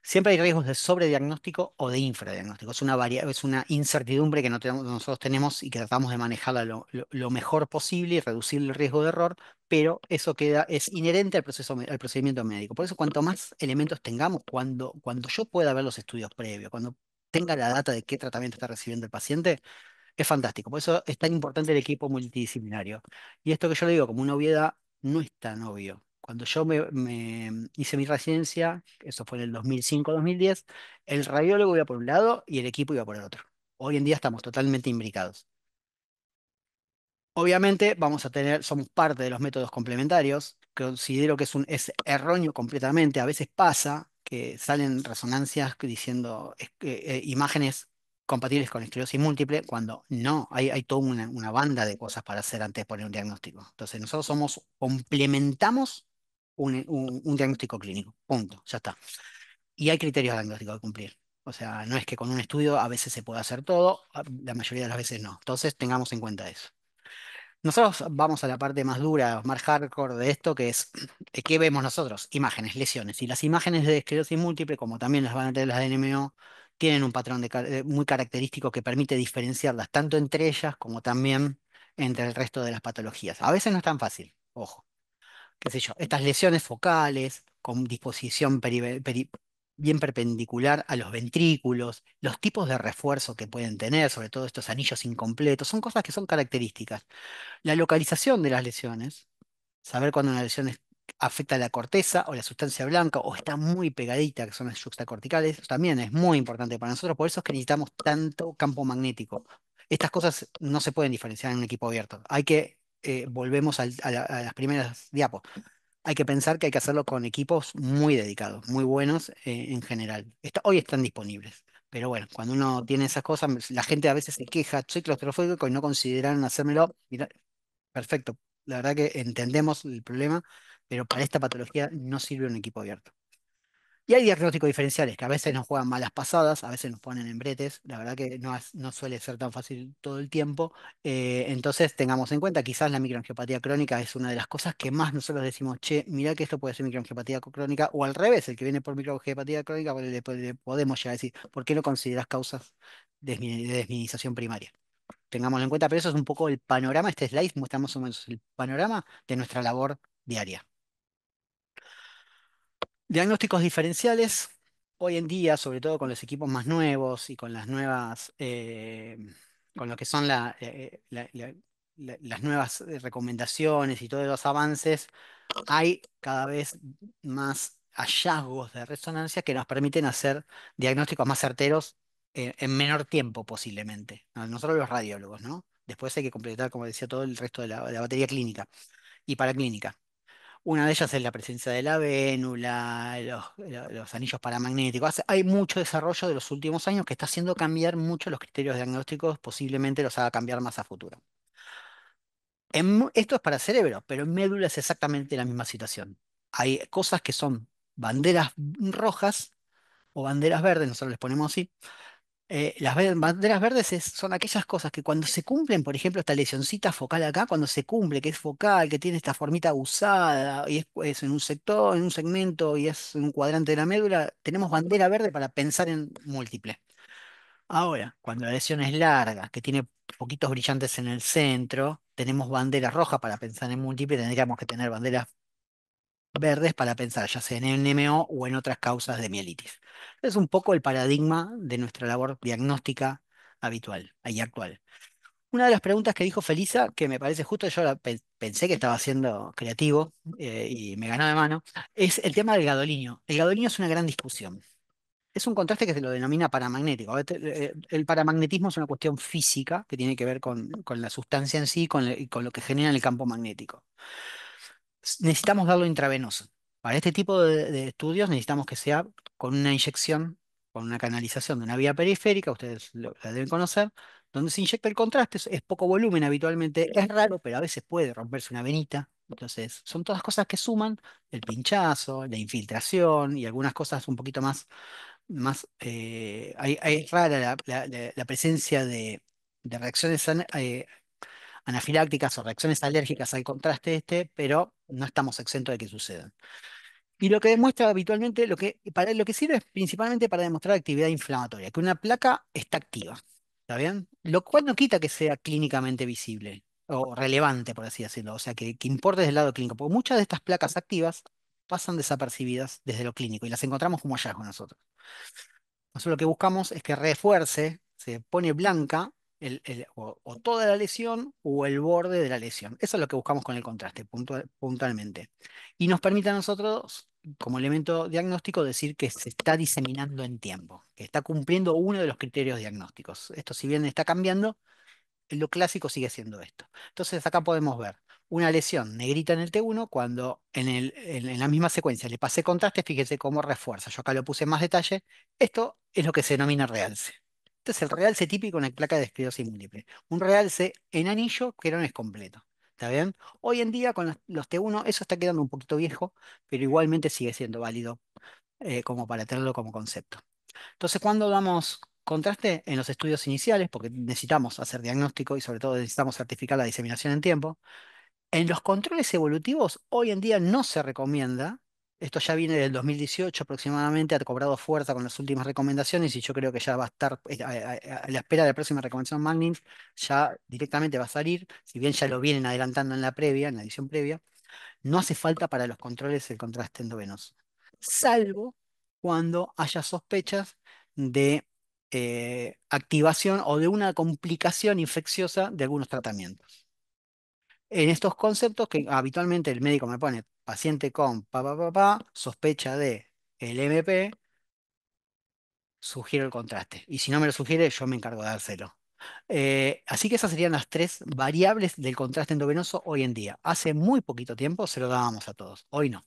Siempre hay riesgos de sobrediagnóstico o de infradiagnóstico. Es una incertidumbre que nosotros tenemos y que tratamos de manejarla lo mejor posible y reducir el riesgo de error, pero eso es inherente al procedimiento médico. Por eso, cuanto más elementos tengamos, cuando yo pueda ver los estudios previos, cuando tenga la data de qué tratamiento está recibiendo el paciente, es fantástico. Por eso es tan importante el equipo multidisciplinario. Y esto que yo le digo como una obviedad, no es tan obvio. Cuando yo me hice mi residencia, eso fue en el 2005-2010, el radiólogo iba por un lado y el equipo iba por el otro. Hoy en día estamos totalmente imbricados. Obviamente vamos a tener, somos parte de los métodos complementarios. Considero que es erróneo completamente. A veces pasa que salen resonancias diciendo imágenes compatibles con esclerosis múltiple, cuando no, hay toda una banda de cosas para hacer antes de poner un diagnóstico. Entonces nosotros complementamos un diagnóstico clínico. Punto, ya está. Y hay criterios diagnósticos que cumplir. O sea, no es que con un estudio a veces se puede hacer todo, la mayoría de las veces no. Entonces tengamos en cuenta eso. Nosotros vamos a la parte más dura, más hardcore de esto, que es, ¿qué vemos nosotros? Imágenes, lesiones. Y las imágenes de esclerosis múltiple, como también las van a tener las de NMO, tienen un patrón muy característico que permite diferenciarlas tanto entre ellas como también entre el resto de las patologías. A veces no es tan fácil, ojo. Qué sé yo, estas lesiones focales con disposición bien perpendicular a los ventrículos, los tipos de refuerzo que pueden tener, sobre todo estos anillos incompletos, son cosas que son características. La localización de las lesiones, saber cuando una lesión afecta a la corteza o la sustancia blanca o está muy pegadita, que son las yuxtacorticales, también es muy importante para nosotros, por eso es que necesitamos tanto campo magnético. Estas cosas no se pueden diferenciar en un equipo abierto. Volvemos a las primeras diapos. Hay que pensar que hay que hacerlo con equipos muy dedicados, muy buenos en general. Hoy están disponibles. Pero bueno, cuando uno tiene esas cosas, la gente a veces se queja, soy claustrofóbico y no consideran hacérmelo. Perfecto. La verdad que entendemos el problema, pero para esta patología no sirve un equipo abierto. Y hay diagnósticos diferenciales que a veces nos juegan malas pasadas, a veces nos ponen en bretes. La verdad que no suele ser tan fácil todo el tiempo. Entonces tengamos en cuenta, quizás la microangiopatía crónica es una de las cosas que más nosotros decimos, che, mirá que esto puede ser microangiopatía crónica, o al revés, el que viene por microangiopatía crónica, pues le podemos llegar a decir, ¿por qué no consideras causas de desminimización primaria? Tengámoslo en cuenta, pero eso es un poco el panorama. Este slide muestra más o menos el panorama de nuestra labor diaria. Diagnósticos diferenciales. Hoy en día, sobre todo con los equipos más nuevos y con las nuevas, con lo que son las nuevas recomendaciones y todos los avances, hay cada vez más hallazgos de resonancia que nos permiten hacer diagnósticos más certeros en menor tiempo posiblemente. Nosotros los radiólogos, ¿no? Después hay que completar, como decía, todo el resto de la batería clínica y paraclínica. Una de ellas es la presencia de la vénula, los anillos paramagnéticos. Hay mucho desarrollo de los últimos años que está haciendo cambiar mucho los criterios diagnósticos, posiblemente los haga cambiar más a futuro. Esto es para cerebro, pero en médula es exactamente la misma situación. Hay cosas que son banderas rojas o banderas verdes, nosotros les ponemos así. Banderas verdes son aquellas cosas que cuando se cumplen, por ejemplo, esta lesioncita focal acá, cuando se cumple, que es focal, que tiene esta formita usada y es en un sector, en un segmento y es en un cuadrante de la médula, tenemos bandera verde para pensar en múltiple. Ahora, cuando la lesión es larga, que tiene poquitos brillantes en el centro, tenemos bandera roja para pensar en múltiple, tendríamos que tener banderas verdes para pensar ya sea en NMO o en otras causas de mielitis. Es un poco el paradigma de nuestra labor diagnóstica habitual y actual. Una de las preguntas que dijo Felisa, que me parece justo, yo pensé que estaba siendo creativo y me ganó de mano, es el tema del gadolinio. El gadolinio es una gran discusión. Es un contraste que se lo denomina paramagnético. El paramagnetismo es una cuestión física que tiene que ver con la sustancia en sí y con lo que genera en el campo magnético. Necesitamos darlo intravenoso. Para este tipo de estudios necesitamos que sea con una inyección, con una canalización de una vía periférica, ustedes la deben conocer, donde se inyecta el contraste, es poco volumen habitualmente, es raro, pero a veces puede romperse una venita. Entonces, son todas cosas que suman el pinchazo, la infiltración y algunas cosas un poquito es rara la presencia de reacciones anafilácticas o reacciones alérgicas al contraste este, pero no estamos exentos de que sucedan. Y lo que demuestra habitualmente, lo que sirve es principalmente para demostrar actividad inflamatoria, que una placa está activa, ¿está bien? Lo cual no quita que sea clínicamente visible o relevante, por así decirlo, o sea, que importe desde el lado clínico, porque muchas de estas placas activas pasan desapercibidas desde lo clínico y las encontramos como hallazgo nosotros. Nosotros lo que buscamos es que refuerce, se pone blanca o toda la lesión o el borde de la lesión. Eso es lo que buscamos con el contraste, puntualmente. Y nos permite a nosotros, como elemento diagnóstico, decir que se está diseminando en tiempo, que está cumpliendo uno de los criterios diagnósticos. Esto, si bien está cambiando, lo clásico sigue siendo esto. Entonces acá podemos ver una lesión negrita en el T1 cuando en la misma secuencia le pasé contraste, fíjese cómo refuerza. Yo acá lo puse en más detalle. Esto es lo que se denomina realce. Este es el realce típico en la placa de esclerosis múltiple. Un realce en anillo que no es completo. ¿Está bien? Hoy en día con los T1 eso está quedando un poquito viejo, pero igualmente sigue siendo válido como para tenerlo como concepto. Entonces, ¿cuándo damos contraste? En los estudios iniciales, porque necesitamos hacer diagnóstico y sobre todo necesitamos certificar la diseminación en tiempo. En los controles evolutivos, hoy en día no se recomienda. Esto ya viene del 2018 aproximadamente, ha cobrado fuerza con las últimas recomendaciones y yo creo que ya va a estar a la espera de la próxima recomendación Magnin, ya directamente va a salir, si bien ya lo vienen adelantando en la previa, en la edición previa. No hace falta para los controles el contraste endovenoso, salvo cuando haya sospechas de activación o de una complicación infecciosa de algunos tratamientos. En estos conceptos que habitualmente el médico me pone paciente con sospecha de el MP, sugiero el contraste. Y si no me lo sugiere, yo me encargo de dárselo. Así que esas serían las tres variables del contraste endovenoso hoy en día. Hace muy poquito tiempo se lo dábamos a todos, hoy no.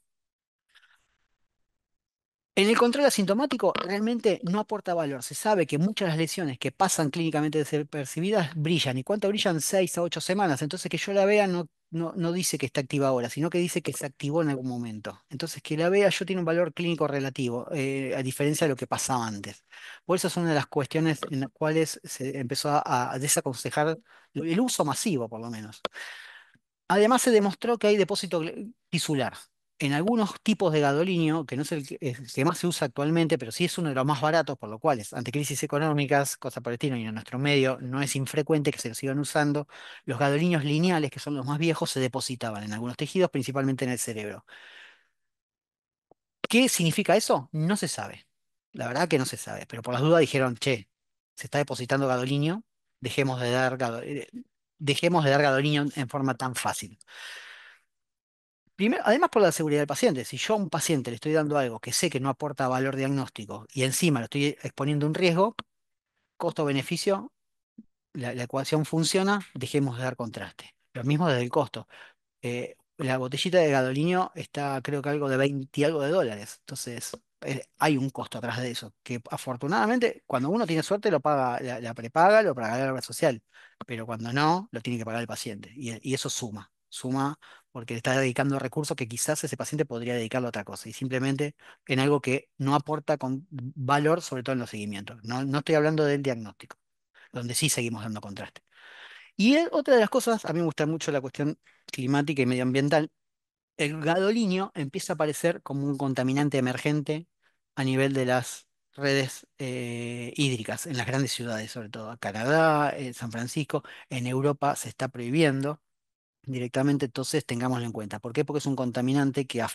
En el control asintomático realmente no aporta valor. Se sabe que muchas de las lesiones que pasan clínicamente desapercibidas brillan. ¿Y cuánto brillan? 6 a 8 semanas. Entonces que yo la vea no dice que está activa ahora, sino que dice que se activó en algún momento. Entonces que la vea yo tiene un valor clínico relativo, a diferencia de lo que pasaba antes. Por eso es una de las cuestiones en las cuales se empezó a desaconsejar el uso masivo, por lo menos. Además, se demostró que hay depósito tisular en algunos tipos de gadolinio, que no es el que más se usa actualmente, pero sí es uno de los más baratos, por lo cual, ante crisis económicas, cosa por el estilo, y en nuestro medio no es infrecuente que se lo sigan usando, los gadolinios lineales, que son los más viejos, se depositaban en algunos tejidos, principalmente en el cerebro. ¿Qué significa eso? No se sabe. La verdad que no se sabe, pero por las dudas dijeron, che, se está depositando gadolinio, dejemos de dar, dejemos de dar gadolinio en forma tan fácil. Primero, además por la seguridad del paciente, si yo a un paciente le estoy dando algo que sé que no aporta valor diagnóstico y encima lo estoy exponiendo a un riesgo, costo-beneficio, la ecuación funciona, dejemos de dar contraste. Lo mismo desde el costo. La botellita de gadolinio está creo que algo de 20 y algo de dólares. Entonces, hay un costo atrás de eso, que afortunadamente cuando uno tiene suerte lo paga, la prepaga, lo paga la obra social, pero cuando no, lo tiene que pagar el paciente. Y eso suma porque le está dedicando recursos que quizás ese paciente podría dedicarlo a otra cosa y simplemente en algo que no aporta con valor, sobre todo en los seguimientos. No estoy hablando del diagnóstico, donde sí seguimos dando contraste. Y otra de las cosas, a mí me gusta mucho la cuestión climática y medioambiental. El gadolinio empieza a aparecer como un contaminante emergente a nivel de las redes hídricas, en las grandes ciudades, sobre todo Canadá, San Francisco, en Europa se está prohibiendo directamente, entonces tengámoslo en cuenta. ¿Por qué? Porque es un contaminante que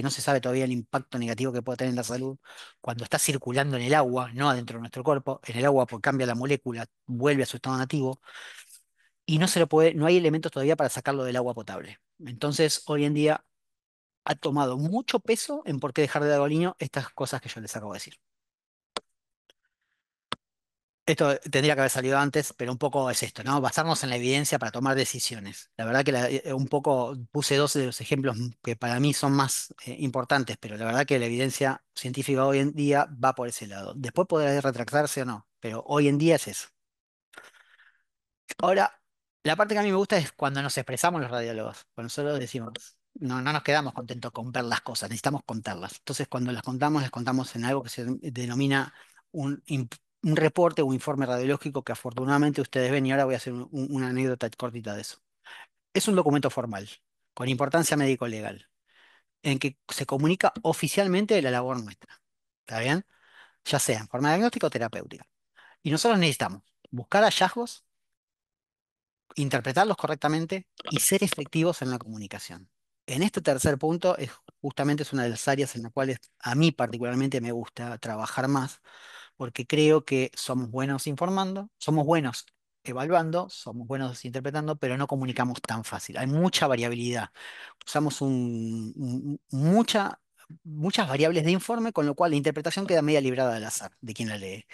no se sabe todavía el impacto negativo que puede tener en la salud cuando está circulando en el agua, no adentro de nuestro cuerpo. En el agua, porque cambia la molécula, vuelve a su estado nativo y no hay elementos todavía para sacarlo del agua potable. Entonces, hoy en día ha tomado mucho peso en por qué dejar de dar aliño estas cosas que yo les acabo de decir. Esto tendría que haber salido antes, pero un poco es esto, ¿no? Basarnos en la evidencia para tomar decisiones. La verdad que un poco puse dos de los ejemplos que para mí son más importantes, pero la verdad que la evidencia científica hoy en día va por ese lado. Después podrá retractarse o no, pero hoy en día es eso. Ahora, la parte que a mí me gusta es cuando nos expresamos los radiólogos, cuando nosotros decimos, no nos quedamos contentos con ver las cosas, necesitamos contarlas. Entonces, cuando las contamos en algo que se denomina un reporte o un informe radiológico que afortunadamente ustedes ven y ahora voy a hacer una anécdota cortita de eso. Es un documento formal, con importancia médico-legal, en que se comunica oficialmente la labor nuestra. ¿Está bien? Ya sea en forma diagnóstica o terapéutica. Y nosotros necesitamos buscar hallazgos, interpretarlos correctamente y ser efectivos en la comunicación. En este tercer punto justamente es una de las áreas en las cuales a mí particularmente me gusta trabajar más, porque creo que somos buenos informando, somos buenos evaluando, somos buenos interpretando, pero no comunicamos tan fácil. Hay mucha variabilidad. Usamos muchas variables de informe, con lo cual la interpretación queda media librada al azar de quien la lee.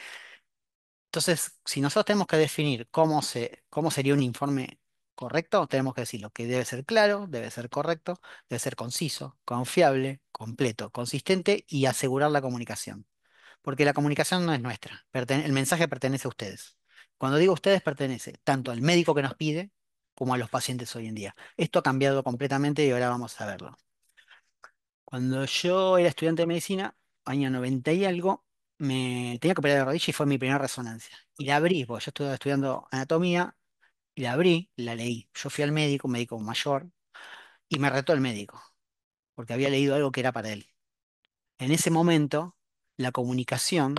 Entonces, si nosotros tenemos que definir cómo sería un informe correcto, tenemos que decir lo que debe ser claro, debe ser correcto, debe ser conciso, confiable, completo, consistente y asegurar la comunicación. Porque la comunicación no es nuestra, el mensaje pertenece a ustedes. Cuando digo ustedes, pertenece tanto al médico que nos pide como a los pacientes hoy en día. Esto ha cambiado completamente y ahora vamos a verlo. Cuando yo era estudiante de medicina, año 90 y algo, me tenía que operar de rodilla y fue mi primera resonancia. Y la abrí, porque yo estuve estudiando anatomía, y la abrí, la leí. Yo fui al médico, un médico mayor, y me retó el médico, porque había leído algo que era para él. En ese momento, la comunicación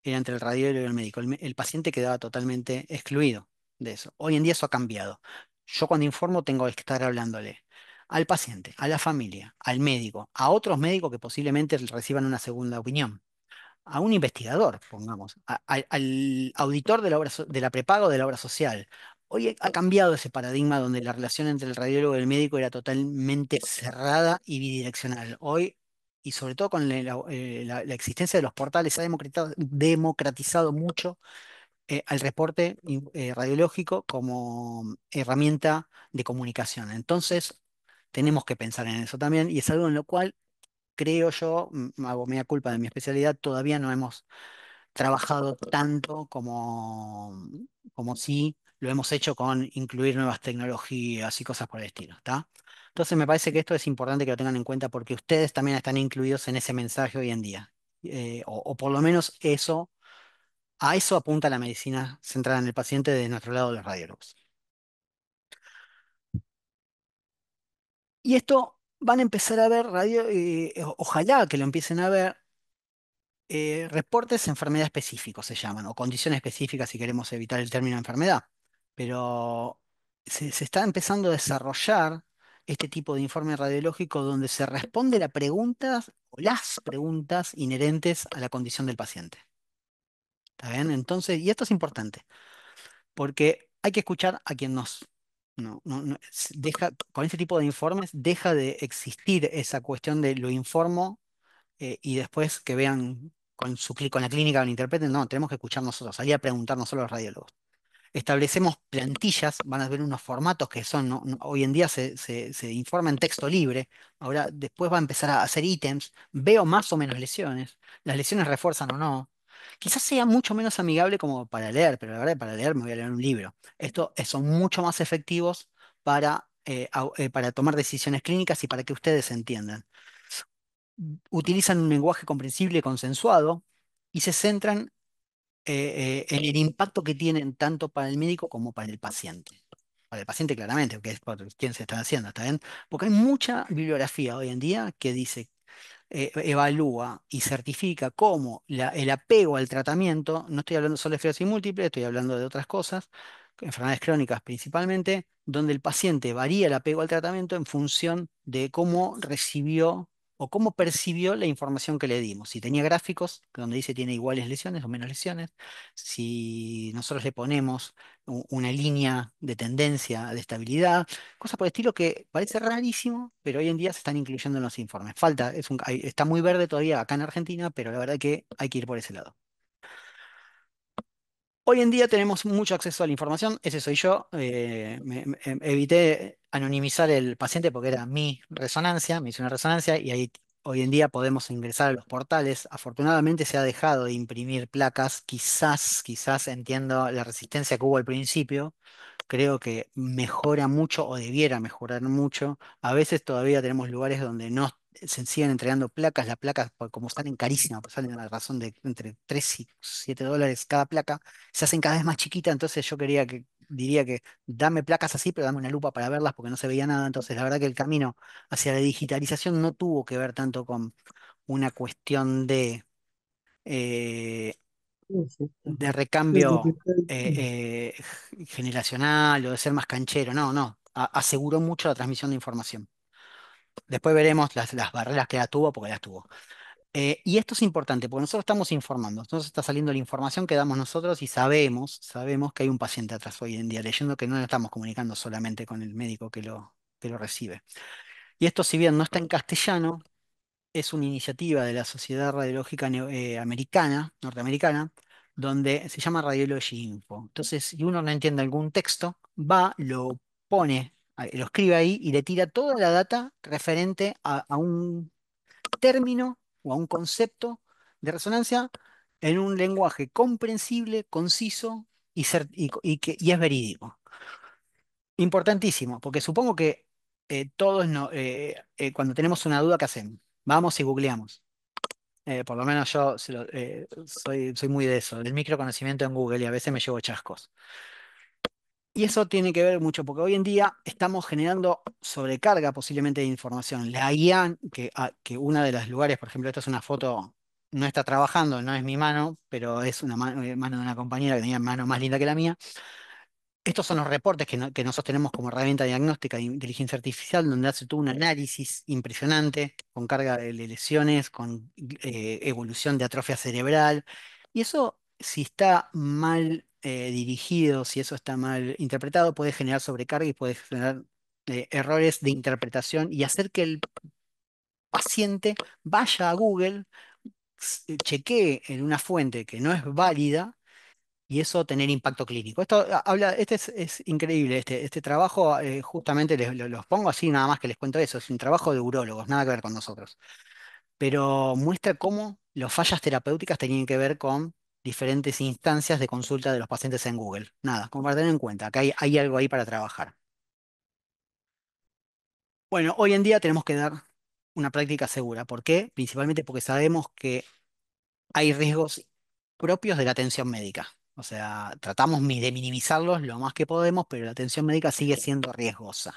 era entre el radiólogo y el médico. El paciente quedaba totalmente excluido de eso. Hoy en día eso ha cambiado. Yo cuando informo tengo que estar hablándole al paciente, a la familia, al médico, a otros médicos que posiblemente reciban una segunda opinión, a un investigador, pongamos, al auditor de la obra, de la prepago de la obra social. Hoy ha cambiado ese paradigma donde la relación entre el radiólogo y el médico era totalmente cerrada y bidireccional. Hoy, y sobre todo con la existencia de los portales, se ha democratizado mucho al reporte radiológico como herramienta de comunicación. Entonces, tenemos que pensar en eso también, y es algo en lo cual creo yo, hago mea culpa de mi especialidad, todavía no hemos trabajado tanto como sí lo hemos hecho con incluir nuevas tecnologías y cosas por el estilo, ¿está? Entonces me parece que esto es importante que lo tengan en cuenta porque ustedes también están incluidos en ese mensaje hoy en día. O por lo menos a eso apunta la medicina centrada en el paciente de nuestro lado de los radiólogos. Y esto van a empezar a ver ojalá que lo empiecen a ver reportes de enfermedad específicos se llaman, o condición específica si queremos evitar el término enfermedad. Pero se está empezando a desarrollar este tipo de informe radiológico donde se responde las preguntas o las preguntas inherentes a la condición del paciente. ¿Está bien? Entonces, y esto es importante, porque hay que escuchar a quien nos... deja, con este tipo de informes deja de existir esa cuestión de lo informo y después que vean con la clínica, lo interpreten. No, tenemos que escuchar nosotros, salir a preguntar nosotros los radiólogos. Establecemos plantillas, van a ver unos formatos que son, hoy en día se informa en texto libre, ahora después va a empezar a hacer ítems, veo más o menos lesiones, las lesiones refuerzan o no. Quizás sea mucho menos amigable como para leer, pero la verdad para leer me voy a leer un libro. Estos son mucho más efectivos para tomar decisiones clínicas y para que ustedes entiendan. Utilizan un lenguaje comprensible y consensuado y se centran en el impacto que tienen tanto para el médico como para el paciente. Para el paciente claramente, que es por quien se está haciendo, ¿está bien? Porque hay mucha bibliografía hoy en día que dice evalúa y certifica cómo el apego al tratamiento, no estoy hablando solo de esclerosis múltiple, estoy hablando de otras cosas, enfermedades crónicas principalmente, donde el paciente varía el apego al tratamiento en función de cómo recibió o cómo percibió la información que le dimos. Si tenía gráficos donde dice tiene iguales lesiones o menos lesiones, si nosotros le ponemos una línea de tendencia de estabilidad, cosas por el estilo que parece rarísimo, pero hoy en día se están incluyendo en los informes. Falta, está muy verde todavía acá en Argentina, pero la verdad que hay que ir por ese lado. Hoy en día tenemos mucho acceso a la información, ese soy yo. Evité anonimizar el paciente porque era mi resonancia, me hice una resonancia y ahí hoy en día podemos ingresar a los portales. Afortunadamente se ha dejado de imprimir placas, quizás entiendo la resistencia que hubo al principio. Creo que mejora mucho o debiera mejorar mucho. A veces todavía tenemos lugares donde no se siguen entregando placas. Las placas, como salen carísimas, pues salen a la razón de entre 3 y $7 cada placa, se hacen cada vez más chiquitas. Entonces yo diría que dame placas así, pero dame una lupa para verlas porque no se veía nada. Entonces la verdad que el camino hacia la digitalización no tuvo que ver tanto con una cuestión eh, de recambio generacional o de ser más canchero. No, no. Aseguró mucho la transmisión de información. Después veremos las barreras que ella tuvo, porque las tuvo. Y esto es importante porque nosotros estamos informando, entonces está saliendo la información que damos nosotros y sabemos que hay un paciente atrás hoy en día, leyendo que no nos estamos comunicando solamente con el médico que lo recibe. Y esto, si bien no está en castellano, es una iniciativa de la Sociedad Radiológica Americana, norteamericana, donde se llama Radiology Info. Entonces, si uno no entiende algún texto, va, lo pone, lo escribe ahí y le tira toda la data referente a un término o a un concepto de resonancia en un lenguaje comprensible, conciso y es verídico. Importantísimo, porque supongo que todos cuando tenemos una duda, ¿qué hacemos? Vamos y googleamos. Por lo menos yo soy muy de eso, del microconocimiento en Google y a veces me llevo chascos. Y eso tiene que ver mucho, porque hoy en día estamos generando sobrecarga posiblemente de información. La IA, que uno de los lugares, por ejemplo, esta es una foto, no está trabajando, no es mi mano, pero es una mano de una compañera que tenía mano más linda que la mía. Estos son los reportes que nosotros tenemos como herramienta diagnóstica de inteligencia artificial, donde hace todo un análisis impresionante, con carga de lesiones, con evolución de atrofia cerebral. Y eso, si está mal dirigido, si eso está mal interpretado, puede generar sobrecarga y puede generar errores de interpretación y hacer que el paciente vaya a Google, chequee en una fuente que no es válida y eso tener impacto clínico. Este es increíble, este trabajo, justamente los pongo así, nada más que les cuento eso, es un trabajo de urólogos, nada que ver con nosotros, pero muestra cómo las fallas terapéuticas tenían que ver con diferentes instancias de consulta de los pacientes en Google. Nada, como para tener en cuenta, acá hay algo ahí para trabajar. Bueno, hoy en día tenemos que dar una práctica segura. ¿Por qué? Principalmente porque sabemos que hay riesgos propios de la atención médica. O sea, tratamos de minimizarlos lo más que podemos, pero la atención médica sigue siendo riesgosa.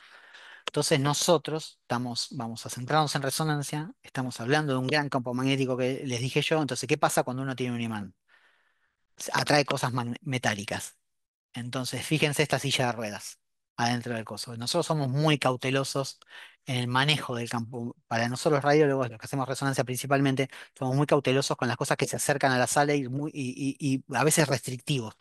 Entonces nosotros vamos a centrarnos en resonancia, estamos hablando de un gran campo magnético que les dije yo. Entonces, ¿qué pasa cuando uno tiene un imán? Atrae cosas metálicas. Entonces, fíjense esta silla de ruedas adentro del coso. Nosotros somos muy cautelosos en el manejo del campo. Para nosotros los radiólogos, los que hacemos resonancia principalmente, somos muy cautelosos con las cosas que se acercan a la sala y a veces restrictivos.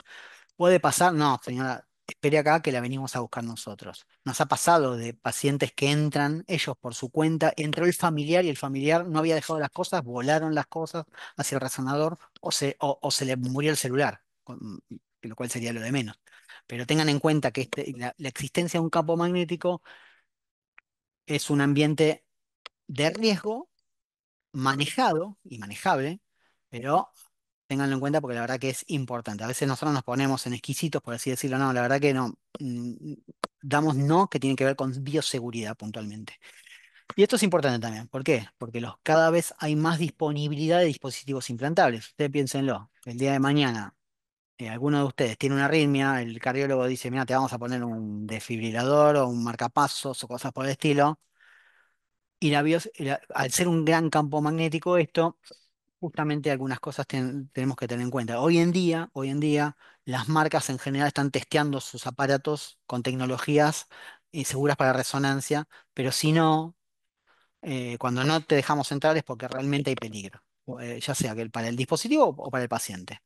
¿Puede pasar? No, señora, espere acá que la venimos a buscar nosotros. Nos ha pasado de pacientes que entran ellos por su cuenta, entró el familiar y el familiar no había dejado las cosas, volaron las cosas hacia el resonador o se le murió el celular, lo cual sería lo de menos. Pero tengan en cuenta que la existencia de un campo magnético es un ambiente de riesgo manejado y manejable, pero ténganlo en cuenta porque la verdad que es importante. A veces nosotros nos ponemos en exquisitos, por así decirlo. No, la verdad que no. Damos no que tiene que ver con bioseguridad puntualmente. Y esto es importante también. ¿Por qué? Porque cada vez hay más disponibilidad de dispositivos implantables. Ustedes piénsenlo. El día de mañana, alguno de ustedes tiene una arritmia, el cardiólogo dice, mira, te vamos a poner un desfibrilador o un marcapasos o cosas por el estilo. Y al ser un gran campo magnético esto, justamente algunas cosas tenemos que tener en cuenta. Hoy en día, las marcas en general están testeando sus aparatos con tecnologías seguras para resonancia, pero si no, cuando no te dejamos entrar es porque realmente hay peligro, ya sea para el dispositivo o para el paciente.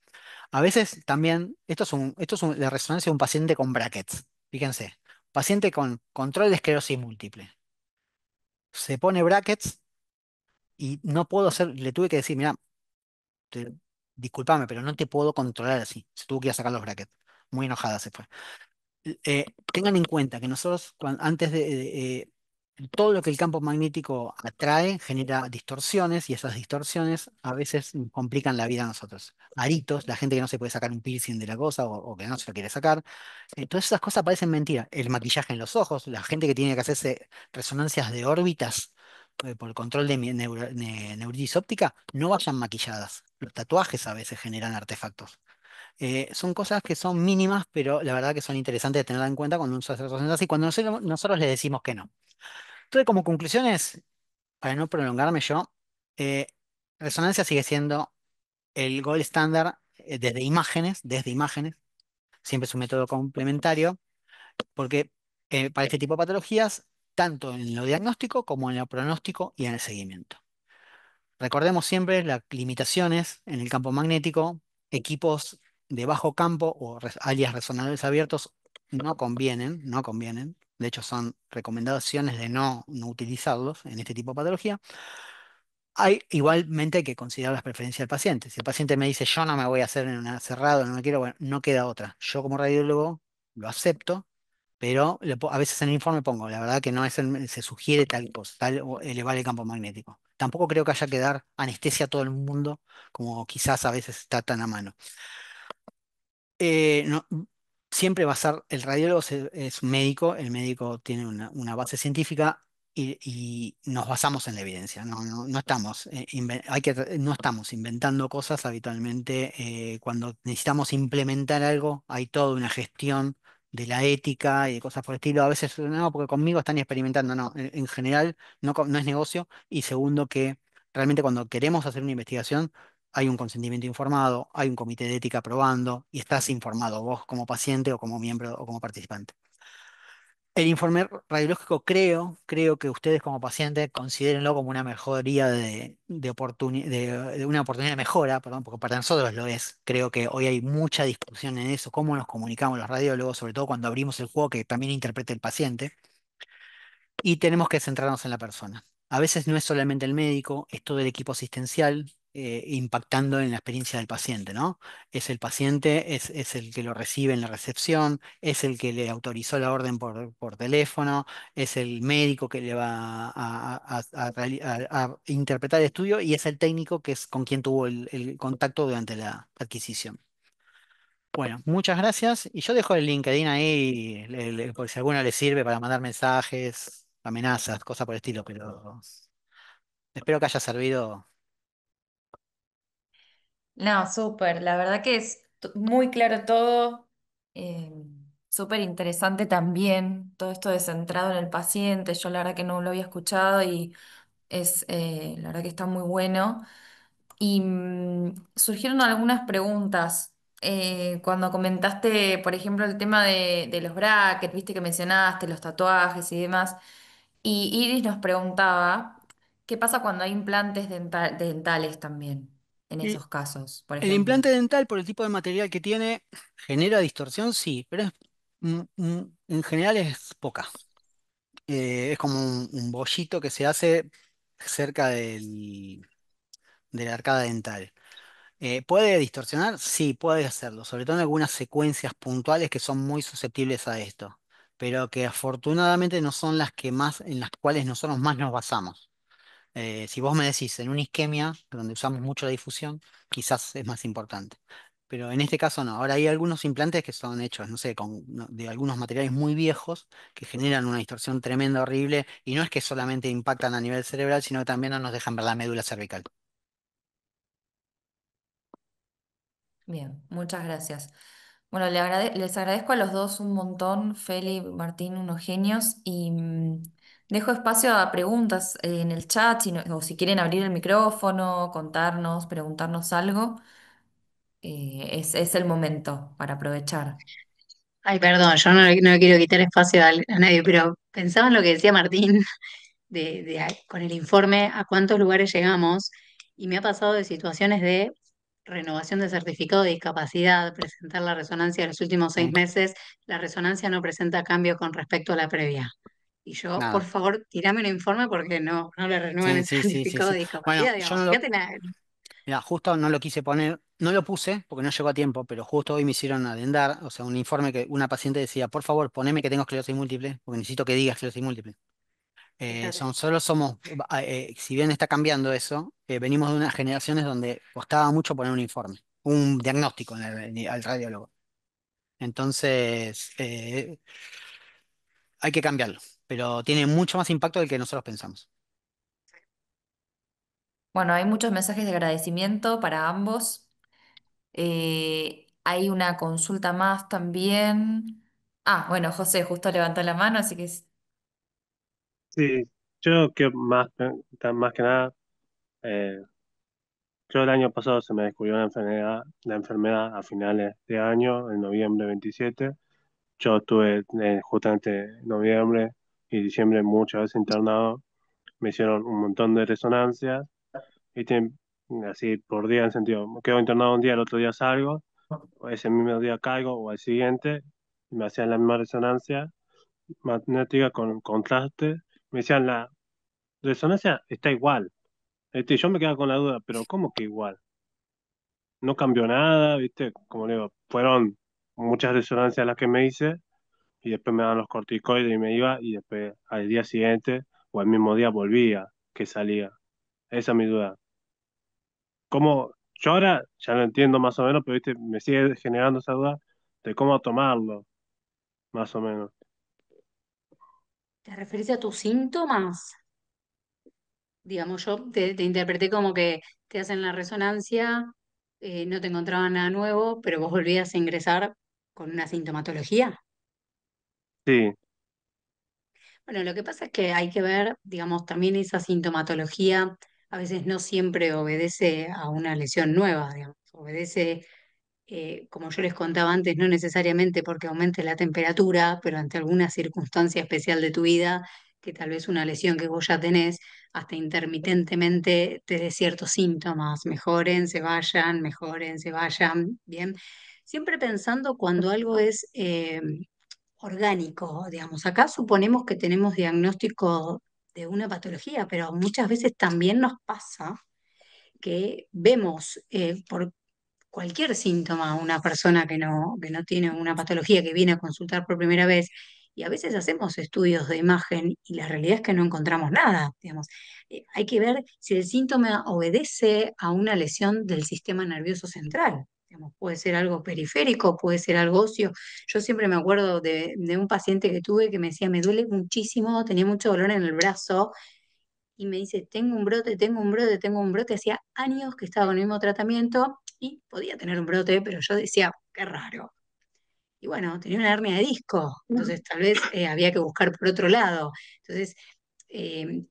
A veces también, la resonancia de un paciente con brackets. Fíjense, paciente con control de esclerosis múltiple. Se pone brackets y no puedo hacer, le tuve que decir, mira, te- discúlpame, pero no te puedo controlar así. Se tuvo que ir a sacar los brackets. Muy enojada se fue. Tengan en cuenta que nosotros, antes todo lo que el campo magnético atrae genera distorsiones y esas distorsiones a veces complican la vida a nosotros. Aritos, la gente que no se puede sacar un piercing de la cosa o que no se lo quiere sacar. Todas esas cosas parecen mentira. El maquillaje en los ojos, la gente que tiene que hacerse resonancias de órbitas por el control de neuritis óptica, no vayan maquilladas. Los tatuajes a veces generan artefactos. Son cosas que son mínimas, pero la verdad que son interesantes de tenerla en cuenta cuando uno se hace resonancias y cuando nosotros le decimos que no. Entonces, como conclusiones, para no prolongarme yo, eh, resonancia sigue siendo el gold estándar desde imágenes, siempre es un método complementario, porque para este tipo de patologías, tanto en lo diagnóstico como en lo pronóstico y en el seguimiento. Recordemos siempre las limitaciones en el campo magnético, equipos de bajo campo o alias resonadores abiertos no convienen. De hecho, son recomendaciones de no utilizarlos en este tipo de patología. Igualmente hay que considerar las preferencias del paciente. Si el paciente me dice yo no me voy a hacer en una cerrado, no me quiero, bueno, no queda otra. Yo como radiólogo lo acepto, pero a veces en el informe pongo, la verdad que no es se sugiere tal cosa, tal o elevar el campo magnético. Tampoco creo que haya que dar anestesia a todo el mundo, como quizás a veces está tan a mano. No, siempre va a ser, el radiólogo es un médico, el médico tiene una base científica y nos basamos en la evidencia. No estamos, no estamos inventando cosas habitualmente. Cuando necesitamos implementar algo, hay toda una gestión de la ética y de cosas por el estilo. A veces, no, porque conmigo están experimentando. No, en general no es negocio. Y segundo, que realmente cuando queremos hacer una investigación, hay un consentimiento informado, hay un comité de ética aprobando y estás informado vos como paciente o como miembro o como participante. El informe radiológico creo que ustedes como pacientes considérenlo como una mejoría de una oportunidad de mejora, perdón, porque para nosotros lo es. Creo que hoy hay mucha discusión en eso, cómo nos comunicamos los radiólogos, sobre todo cuando abrimos el juego que también interprete el paciente y tenemos que centrarnos en la persona. A veces no es solamente el médico, es todo el equipo asistencial impactando en la experiencia del paciente, ¿no? Es el paciente, es el que lo recibe en la recepción, es el que le autorizó la orden por teléfono, es el médico que le va a interpretar el estudio y es el técnico que es con quien tuvo el contacto durante la adquisición. Bueno, muchas gracias. Y yo dejo el LinkedIn ahí, por si a alguno le sirve para mandar mensajes, amenazas, cosas por el estilo, pero espero que haya servido. No, súper. La verdad que es muy claro todo. eh, Súper interesante también todo esto de centrado en el paciente. Yo la verdad que no lo había escuchado y la verdad que está muy bueno. Y surgieron algunas preguntas. Cuando comentaste, por ejemplo, el tema de los brackets, viste que mencionaste los tatuajes y demás. Y Iris nos preguntaba, ¿qué pasa cuando hay implantes dentales también, en Y esos casos, por el ejemplo? implante dental, por el tipo de material que tiene, genera distorsión, sí, pero en general es poca. Es como un bollito que se hace cerca de la arcada dental. ¿Puede distorsionar? Sí, puede hacerlo, sobre todo en algunas secuencias puntuales que son muy susceptibles a esto, pero que afortunadamente no son las que más, en las cuales nosotros más nos basamos. Si vos me decís en una isquemia, donde usamos mucho la difusión, quizás es más importante. Pero en este caso no. Ahora hay algunos implantes que son hechos, no sé, de algunos materiales muy viejos que generan una distorsión tremenda, horrible, y no es que solamente impactan a nivel cerebral, sino que también no nos dejan ver la médula cervical. Bien, muchas gracias. Bueno, les agradezco a los dos un montón, Feli y Martín, unos genios, y dejo espacio a preguntas en el chat, o si quieren abrir el micrófono, contarnos, preguntarnos algo, es el momento para aprovechar. Ay, perdón, yo no le quiero quitar espacio a nadie, pero pensaba en lo que decía Martín con el informe a cuántos lugares llegamos y me ha pasado de situaciones de renovación de certificado de discapacidad, presentar la resonancia de los últimos seis Sí, meses, la resonancia no presenta cambio con respecto a la previa. Y yo, por nada. favor, tirame un informe porque no le renuevan Sí, el sí, sí, sí, certificado sí. de Bueno, discapacidad, yo digamos. no lo, Fíjate mira, justo no lo quise poner, no lo puse porque no llegó a tiempo, pero justo hoy me hicieron adendar, o sea, un informe que una paciente decía, por favor, poneme que tengo esclerosis múltiple, porque necesito que diga esclerosis múltiple. fíjate. Solo somos, si bien está cambiando eso, venimos de unas generaciones donde costaba mucho poner un informe, un diagnóstico al radiólogo. Entonces, hay que cambiarlo, pero tiene mucho más impacto del que nosotros pensamos. Bueno, hay muchos mensajes de agradecimiento para ambos. Hay una consulta más también. Ah, bueno, José justo levantó la mano, así que Sí, yo que más que nada, eh, yo el año pasado se me descubrió la enfermedad a finales de año, en noviembre 27. Yo estuve justamente noviembre y diciembre muchas veces internado, me hicieron un montón de resonancias ¿viste? Así por día, en sentido, me quedo internado un día, el otro día salgo, o ese mismo día caigo, o al siguiente, y me hacían la misma resonancia magnética con contraste. Me decían, la resonancia está igual. Y yo me quedaba con la duda, pero ¿cómo que igual? No cambió nada, ¿viste? Como digo, fueron muchas resonancias las que me hice, y después me daban los corticoides y me iba, y después al día siguiente o al mismo día volvía, que salía. Esa es mi duda. ¿Cómo? Yo ahora ya lo entiendo más o menos, pero ¿viste? Me sigue generando esa duda de cómo tomarlo, más o menos. ¿Te referís a tus síntomas? Digamos, yo te interpreté como que te hacen la resonancia, no te encontraban nada nuevo, pero vos volvías a ingresar con una sintomatología. Sí, Bueno, lo que pasa es que hay que ver, digamos, también esa sintomatología a veces no siempre obedece a una lesión nueva, digamos, obedece, como yo les contaba antes, no necesariamente porque aumente la temperatura, pero ante alguna circunstancia especial de tu vida, que tal vez una lesión que vos ya tenés, hasta intermitentemente te dé ciertos síntomas, mejoren, se vayan, bien. Siempre pensando cuando algo es orgánico, digamos. Acá suponemos que tenemos diagnóstico de una patología, pero muchas veces también nos pasa que vemos por cualquier síntoma a una persona que no tiene una patología, que viene a consultar por primera vez, y a veces hacemos estudios de imagen y la realidad es que no encontramos nada, digamos. Hay que ver si el síntoma obedece a una lesión del sistema nervioso central. Digamos, puede ser algo periférico, puede ser algo óseo. Yo siempre me acuerdo de un paciente que tuve que me decía, me duele muchísimo, tenía mucho dolor en el brazo, y me dice, tengo un brote, tengo un brote, tengo un brote. Hacía años que estaba con el mismo tratamiento y podía tener un brote, pero yo decía, qué raro. Y bueno, tenía una hernia de disco, entonces tal vez había que buscar por otro lado. Entonces, eh,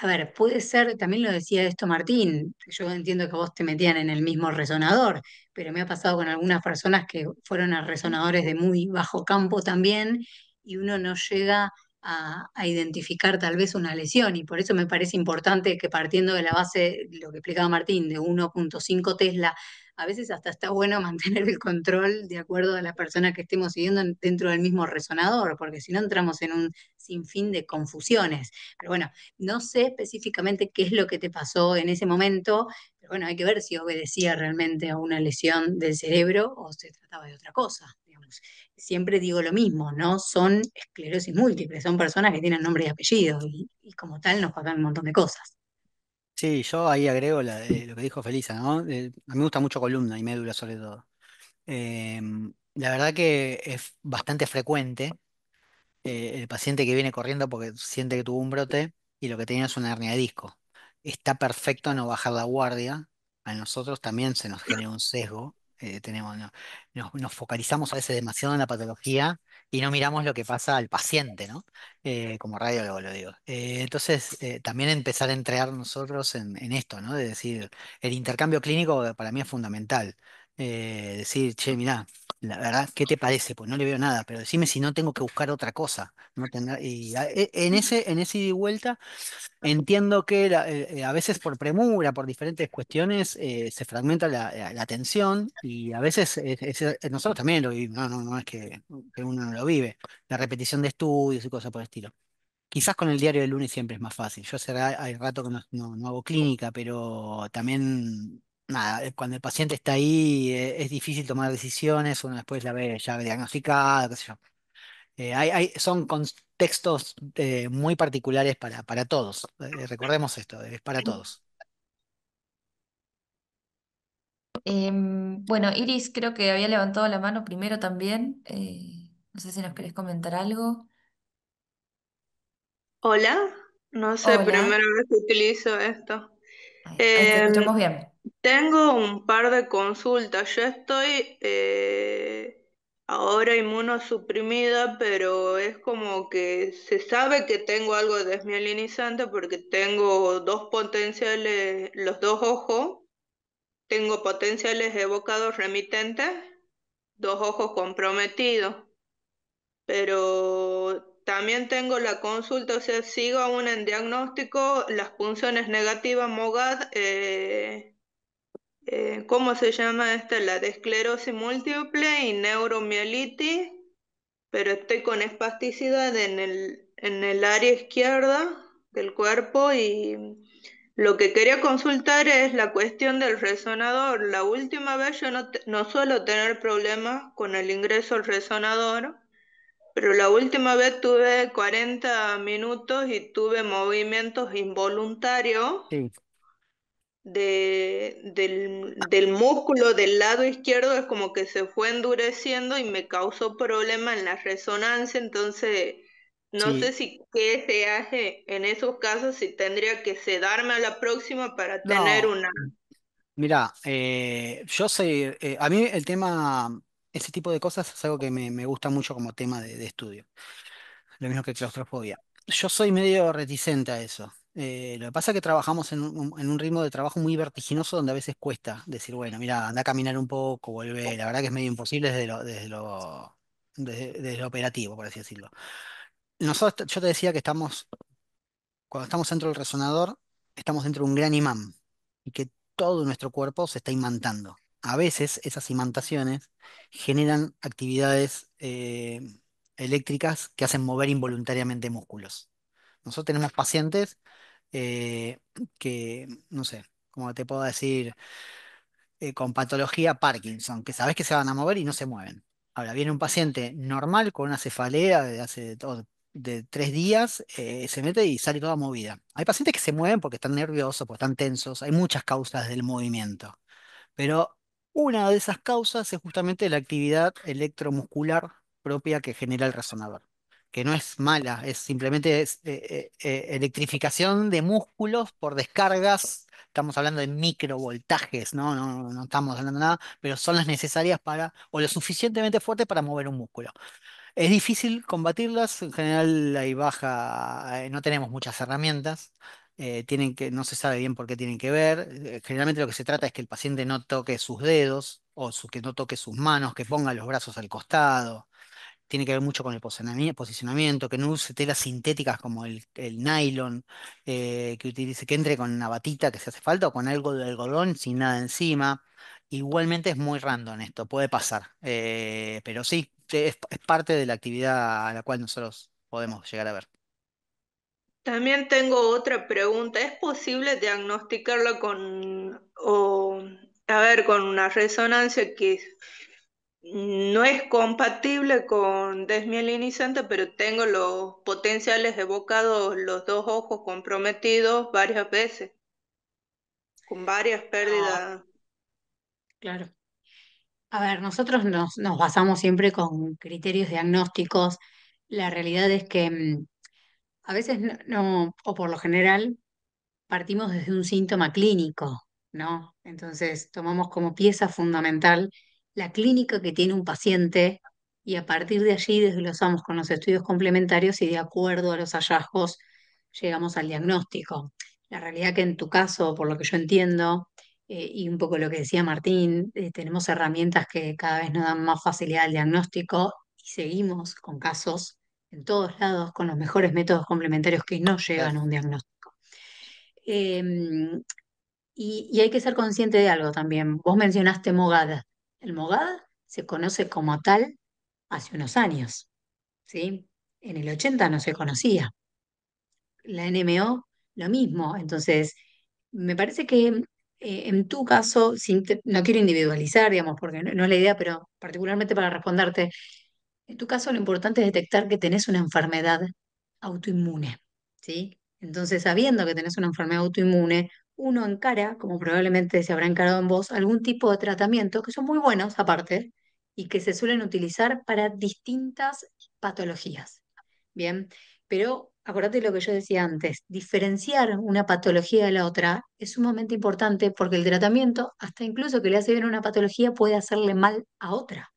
a ver, puede ser, también lo decía esto Martín, yo entiendo que vos te metían en el mismo resonador, pero me ha pasado con algunas personas que fueron a resonadores de muy bajo campo también y uno no llega a identificar tal vez una lesión y por eso me parece importante que partiendo de la base, lo que explicaba Martín, de 1,5 Tesla, a veces hasta está bueno mantener el control de acuerdo a la persona que estemos siguiendo dentro del mismo resonador, porque si no entramos en un sinfín de confusiones. Pero bueno, no sé específicamente qué es lo que te pasó en ese momento, pero bueno, hay que ver si obedecía realmente a una lesión del cerebro o se trataba de otra cosa, digamos. Siempre digo lo mismo, no son esclerosis múltiple, son personas que tienen nombre y apellido y como tal nos pasan un montón de cosas. Sí, yo ahí agrego lo que dijo Felisa, ¿no? A mí me gusta mucho columna y médula sobre todo. La verdad que es bastante frecuente el paciente que viene corriendo porque siente que tuvo un brote y lo que tenía es una hernia de disco. Está perfecto no bajar la guardia. A nosotros también se nos genera un sesgo. No, nos focalizamos a veces demasiado en la patología y no miramos lo que pasa al paciente, ¿no? Como radiólogo lo digo. Entonces, también empezar a entregar nosotros en esto, ¿no? De decir, el intercambio clínico para mí es fundamental. Decir, che, mirá, la verdad, ¿qué te parece? Pues no le veo nada, pero decime si no tengo que buscar otra cosa. No en ese ida y vuelta entiendo que a veces por premura, por diferentes cuestiones, se fragmenta la atención y a veces nosotros también lo vivimos, no es que uno no lo vive, la repetición de estudios y cosas por el estilo. Quizás con el diario del lunes siempre es más fácil. Yo hay rato que no hago clínica, pero también, nada, cuando el paciente está ahí, es difícil tomar decisiones, uno después la ve ya diagnosticada, qué sé yo. Son contextos muy particulares para todos. Recordemos esto, es para todos. Bueno, Iris creo que había levantado la mano primero también. No sé si nos querés comentar algo. Hola, no sé, primera Hola, vez que utilizo esto. ahí te Em, escuchamos bien. Tengo un par de consultas. Yo estoy ahora inmunosuprimida, pero es como que se sabe que tengo algo desmielinizante porque tengo dos potenciales, los dos ojos, tengo potenciales evocados remitentes, dos ojos comprometidos, pero también tengo la consulta, o sea, sigo aún en diagnóstico, las punciones negativas MOGAD, ¿cómo se llama esta? La de esclerosis múltiple y neuromielitis, pero estoy con espasticidad en el área izquierda del cuerpo y lo que quería consultar es la cuestión del resonador. La última vez yo no suelo tener problemas con el ingreso al resonador, pero la última vez tuve 40 minutos y tuve movimientos involuntarios Sí, del músculo del lado izquierdo, es como que se fue endureciendo y me causó problema en la resonancia, entonces no sé sí. si qué se hace en esos casos, si tendría que sedarme a la próxima para tener No, una... mira, yo sé, a mí el tema, ese tipo de cosas es algo que me gusta mucho como tema de estudio. Lo mismo que claustrofobia. Yo soy medio reticente a eso. Lo que pasa es que trabajamos en un ritmo de trabajo muy vertiginoso donde a veces cuesta decir, bueno, mira, anda a caminar un poco, vuelve. La verdad que es medio imposible desde lo operativo, por así decirlo. Nosotros, yo te decía que cuando estamos dentro del resonador, estamos dentro de un gran imán y que todo nuestro cuerpo se está imantando. A veces esas imantaciones generan actividades eléctricas que hacen mover involuntariamente músculos. Nosotros tenemos pacientes eh, que, no sé, como te puedo decir, con patología Parkinson, que sabes que se van a mover y no se mueven. Ahora viene un paciente normal con una cefalea de 3 días, se mete y sale toda movida. Hay pacientes que se mueven porque están nerviosos, porque están tensos, hay muchas causas del movimiento. Pero una de esas causas es justamente la actividad electromuscular propia que genera el resonador, que no es mala, es simplemente electrificación de músculos por descargas. Estamos hablando de microvoltajes, ¿no? No estamos hablando de nada, pero son las necesarias para, o lo suficientemente fuerte para mover un músculo. Es difícil combatirlas, en general hay baja, no tenemos muchas herramientas, no se sabe bien por qué tienen que ver. Generalmente lo que se trata es que el paciente no toque sus dedos que no toque sus manos, que ponga los brazos al costado. Tiene que ver mucho con el posicionamiento, que no use telas sintéticas como el nylon, que entre con una batita que se hace falta o con algo de algodón sin nada encima. Igualmente es muy random esto, puede pasar, pero sí, es parte de la actividad a la cual nosotros podemos llegar a ver. También tengo otra pregunta. ¿Es posible diagnosticarla a ver, con una resonancia que no es compatible con desmielinizante, pero tengo los potenciales evocados, los dos ojos comprometidos varias veces, con varias No, pérdidas? claro. A ver, nosotros nos basamos siempre con criterios diagnósticos. La realidad es que a veces o por lo general, partimos desde un síntoma clínico, ¿no? Entonces, tomamos como pieza fundamental la clínica que tiene un paciente y a partir de allí desglosamos con los estudios complementarios y de acuerdo a los hallazgos llegamos al diagnóstico. La realidad que en tu caso, por lo que yo entiendo, y un poco lo que decía Martín, tenemos herramientas que cada vez nos dan más facilidad al diagnóstico y seguimos con casos en todos lados con los mejores métodos complementarios que no llegan a un diagnóstico. Em, y hay que ser consciente de algo también. Vos mencionaste MOGAD. El MOGAD se conoce como tal hace unos años, ¿sí? En el 80 no se conocía. La NMO, lo mismo. Entonces, me parece que en tu caso, no quiero individualizar, digamos, porque no es la idea, pero particularmente para responderte, en tu caso, lo importante es detectar que tenés una enfermedad autoinmune, ¿sí? Entonces, sabiendo que tenés una enfermedad autoinmune, uno encara, como probablemente se habrá encarado en vos, algún tipo de tratamiento que son muy buenos aparte y que se suelen utilizar para distintas patologías. Bien, pero acordate lo que yo decía antes, diferenciar una patología de la otra es sumamente importante porque el tratamiento, hasta incluso que le hace bien a una patología, puede hacerle mal a otra.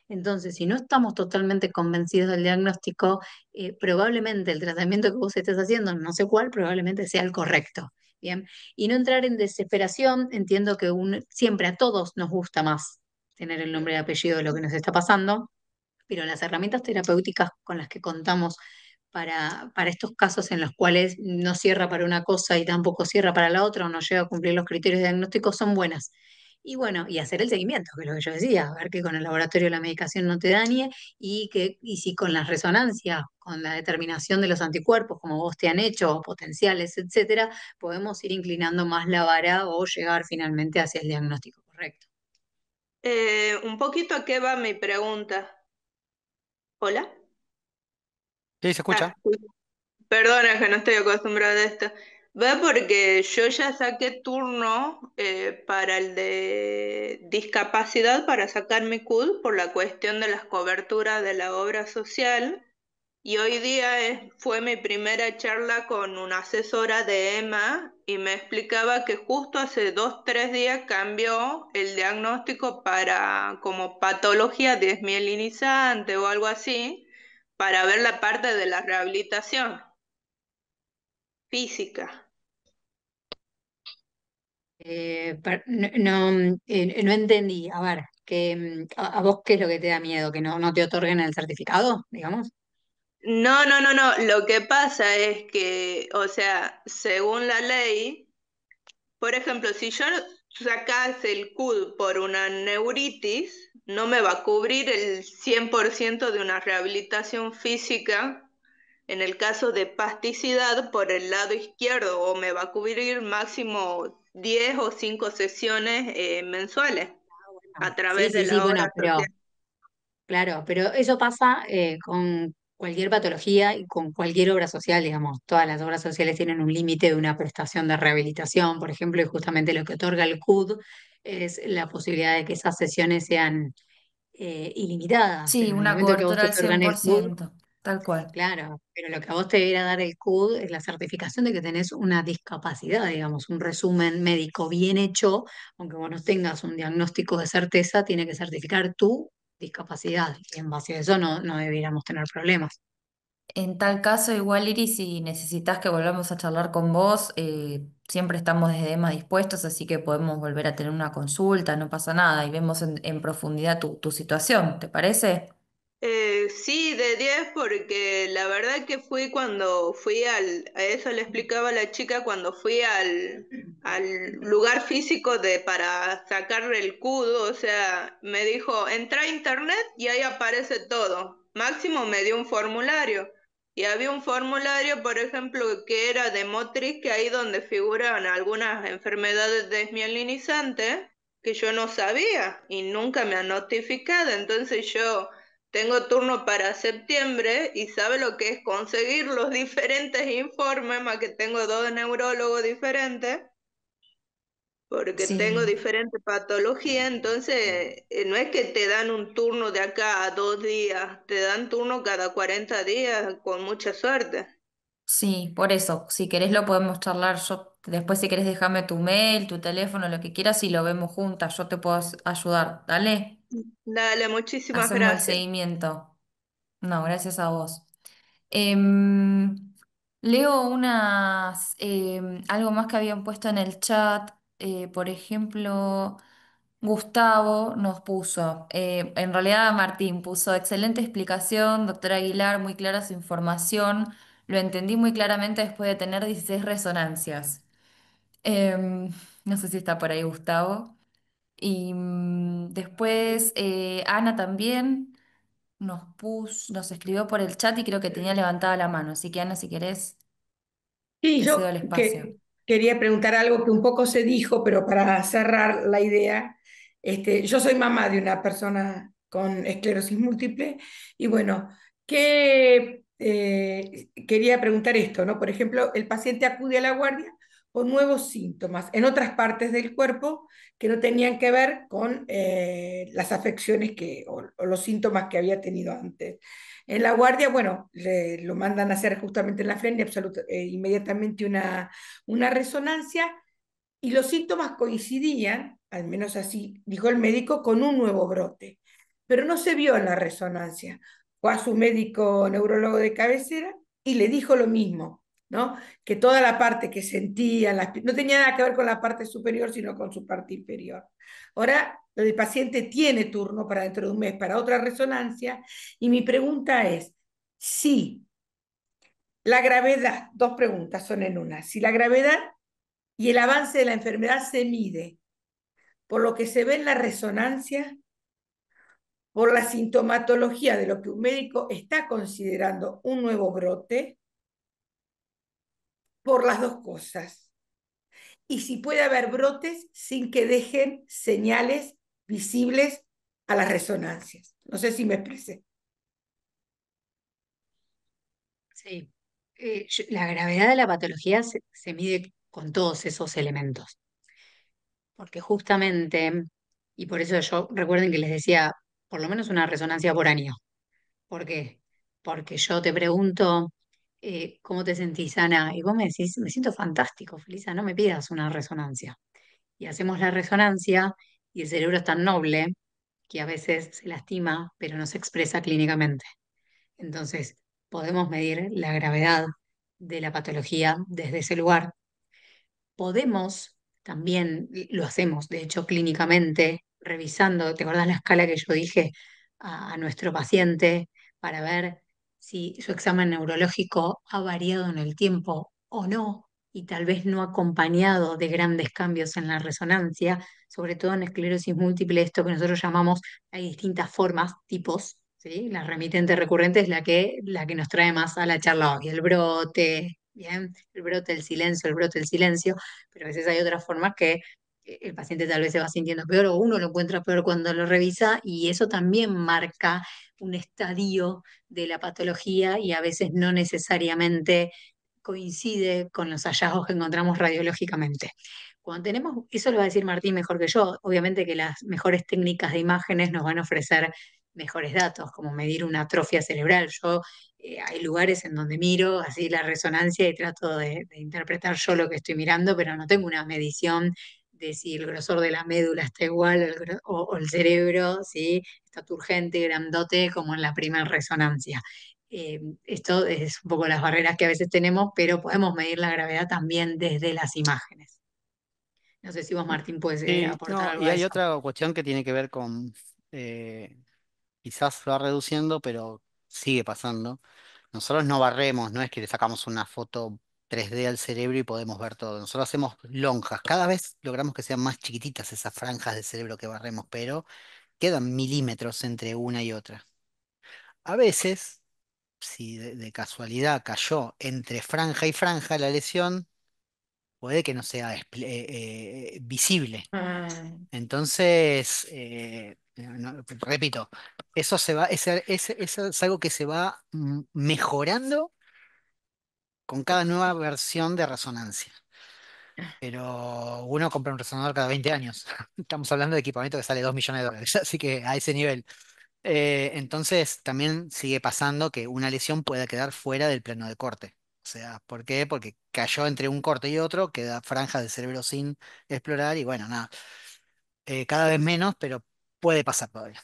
Entonces, si no estamos totalmente convencidos del diagnóstico, probablemente el tratamiento que vos estés haciendo, no sé cuál, probablemente sea el correcto. Bien, y no entrar en desesperación, entiendo que siempre a todos nos gusta más tener el nombre y apellido de lo que nos está pasando, pero las herramientas terapéuticas con las que contamos para estos casos en los cuales no cierra para una cosa y tampoco cierra para la otra o no llega a cumplir los criterios diagnósticos son buenas. Y bueno, y hacer el seguimiento, que es lo que yo decía, ver que con el laboratorio la medicación no te dañe y si con las resonancias, con la determinación de los anticuerpos, como vos te han hecho, o potenciales, etcétera, podemos ir inclinando más la vara o llegar finalmente hacia el diagnóstico correcto. Un poquito a qué va mi pregunta. ¿Hola? Sí, se escucha. Ah, perdona que no estoy acostumbrada a esto. Va porque yo ya saqué turno para el de discapacidad para sacar mi CUD por la cuestión de las coberturas de la obra social. Y hoy día fue mi primera charla con una asesora de EMA y me explicaba que justo hace 2, 3 días cambió el diagnóstico para como patología desmielinizante o algo así, para ver la parte de la rehabilitación física. No entendí. A ver, a vos qué es lo que te da miedo? ¿Que no te otorguen el certificado, digamos? No, no, no, no. Lo que pasa es que, o sea, según la ley, por ejemplo, si yo sacase el CUD por una neuritis, no me va a cubrir el 100% de una rehabilitación física en el caso de plasticidad por el lado izquierdo, o me va a cubrir máximo 10 o 5 sesiones mensuales a Sí, través de sí, sí, la bueno, obra social. claro, pero eso pasa con cualquier patología y con cualquier obra social, digamos. Todas las obras sociales tienen un límite de una prestación de rehabilitación, por ejemplo, y justamente lo que otorga el CUD es la posibilidad de que esas sesiones sean ilimitadas. Sí, En el una momento que a vos cobertura te al cien otorgan el por CUD, ciento, tal cual. claro, pero lo que a vos te debiera dar el CUD es la certificación de que tenés una discapacidad, digamos, un resumen médico bien hecho, aunque vos no tengas un diagnóstico de certeza, tiene que certificar tu discapacidad y en base a eso no debiéramos tener problemas. En tal caso, igual Iris, si necesitas que volvamos a charlar con vos, siempre estamos desde EMA dispuestos, así que podemos volver a tener una consulta, no pasa nada, y vemos en profundidad tu situación, ¿te parece? Sí, de 10 porque la verdad que fui cuando fui a eso le explicaba a la chica cuando fui al lugar físico para sacarle el cudo, o sea, me dijo, entra a internet y ahí aparece todo. Máximo me dio un formulario y había un formulario, por ejemplo, que era de Motriz, que ahí donde figuran algunas enfermedades desmielinizantes que yo no sabía y nunca me han notificado, entonces yo... Tengo turno para septiembre y sabe lo que es conseguir los diferentes informes, más que tengo 2 neurólogos diferentes, porque tengo Sí, diferentes patologías, entonces no es que te dan un turno de acá a 2 días, te dan turno cada 40 días con mucha suerte. sí, por eso, si querés lo podemos charlar, yo después si querés dejarme tu mail, tu teléfono, lo que quieras y lo vemos juntas, yo te puedo ayudar, dale, Dale, muchísimas hacemos el gracias. seguimiento. No, gracias a vos. Em, leo algo más que habían puesto en el chat. Por ejemplo, Gustavo nos puso, en realidad Martín puso, excelente explicación, doctora Aguilar, muy clara su información. Lo entendí muy claramente después de tener 16 resonancias. Em, no sé si está por ahí Gustavo. Y después Ana también nos escribió por el chat y creo que tenía levantada la mano. Así que Ana, si querés, Y te cedo yo el espacio. quería preguntar algo que un poco se dijo, pero para cerrar la idea, yo soy mamá de una persona con esclerosis múltiple y bueno, quería preguntar esto, ¿no? Por ejemplo, el paciente acude a la guardia con nuevos síntomas en otras partes del cuerpo que no tenían que ver con las afecciones o los síntomas que había tenido antes. En la guardia, bueno, lo mandan a hacer justamente en la frente, inmediatamente una resonancia y los síntomas coincidían, al menos así dijo el médico, con un nuevo brote, pero no se vio en la resonancia. Fue a su médico neurólogo de cabecera y le dijo lo mismo, ¿no? Que toda la parte que sentía, no tenía nada que ver con la parte superior, sino con su parte inferior. Ahora, el paciente tiene turno para dentro de un mes para otra resonancia y mi pregunta es, si la gravedad, dos preguntas son en una. Si la gravedad y el avance de la enfermedad se mide por lo que se ve en la resonancia, por la sintomatología de lo que un médico está considerando un nuevo brote, por las dos cosas. Y si puede haber brotes sin que dejen señales visibles a las resonancias. No sé si me expresé. Sí. La gravedad de la patología se mide con todos esos elementos, porque justamente, y por eso yo recuerden que les decía, por lo menos una resonancia por año. ¿Por qué? Porque yo te pregunto, ¿cómo te sentís, Ana? Y vos me decís, me siento fantástico, Felisa, no me pidas una resonancia. Y hacemos la resonancia y el cerebro es tan noble que a veces se lastima, pero no se expresa clínicamente. Entonces, podemos medir la gravedad de la patología desde ese lugar. Podemos, también lo hacemos, de hecho, clínicamente, revisando, ¿te acordás la escala que yo dije a nuestro paciente para ver si su examen neurológico ha variado en el tiempo o no? Y tal vez no acompañado de grandes cambios en la resonancia, sobre todo en esclerosis múltiple, esto que nosotros llamamos, hay distintas formas, tipos, ¿sí? La remitente recurrente es la que nos trae más a la charla hoy, el brote, ¿bien? El brote, el silencio, el brote, el silencio, pero a veces hay otras formas que el paciente tal vez se va sintiendo peor o uno lo encuentra peor cuando lo revisa y eso también marca un estadio de la patología y a veces no necesariamente coincide con los hallazgos que encontramos radiológicamente. Cuando tenemos, eso lo va a decir Martín mejor que yo, obviamente que las mejores técnicas de imágenes nos van a ofrecer mejores datos, como medir una atrofia cerebral. Yo hay lugares en donde miro así la resonancia y trato de interpretar yo lo que estoy mirando, pero no tengo una medición de si el grosor de la médula está igual o el cerebro, ¿sí? Está turgente, grandote, como en la primera resonancia. Esto es un poco las barreras que a veces tenemos, pero podemos medir la gravedad también desde las imágenes. No sé si vos, Martín, puedes Sí, aportar no, algo y a hay eso. otra cuestión que tiene que ver con, eh, quizás va reduciendo, pero sigue pasando. Nosotros no barremos, no es que le sacamos una foto 3D al cerebro y podemos ver todo. Nosotros hacemos lonjas. Cada vez logramos que sean más chiquititas esas franjas del cerebro que barremos, pero quedan milímetros entre una y otra. A veces, si de casualidad cayó entre franja y franja la lesión, puede que no sea visible. Ah, Entonces, repito, eso se va, eso es algo que se va mejorando con cada nueva versión de resonancia. Pero uno compra un resonador cada 20 años. Estamos hablando de equipamiento que sale 2 millones de dólares, así que a ese nivel. Entonces, también sigue pasando que una lesión pueda quedar fuera del plano de corte. O sea, ¿por qué? Porque cayó entre un corte y otro, queda franja del cerebro sin explorar y bueno, nada, cada vez menos, pero puede pasar todavía.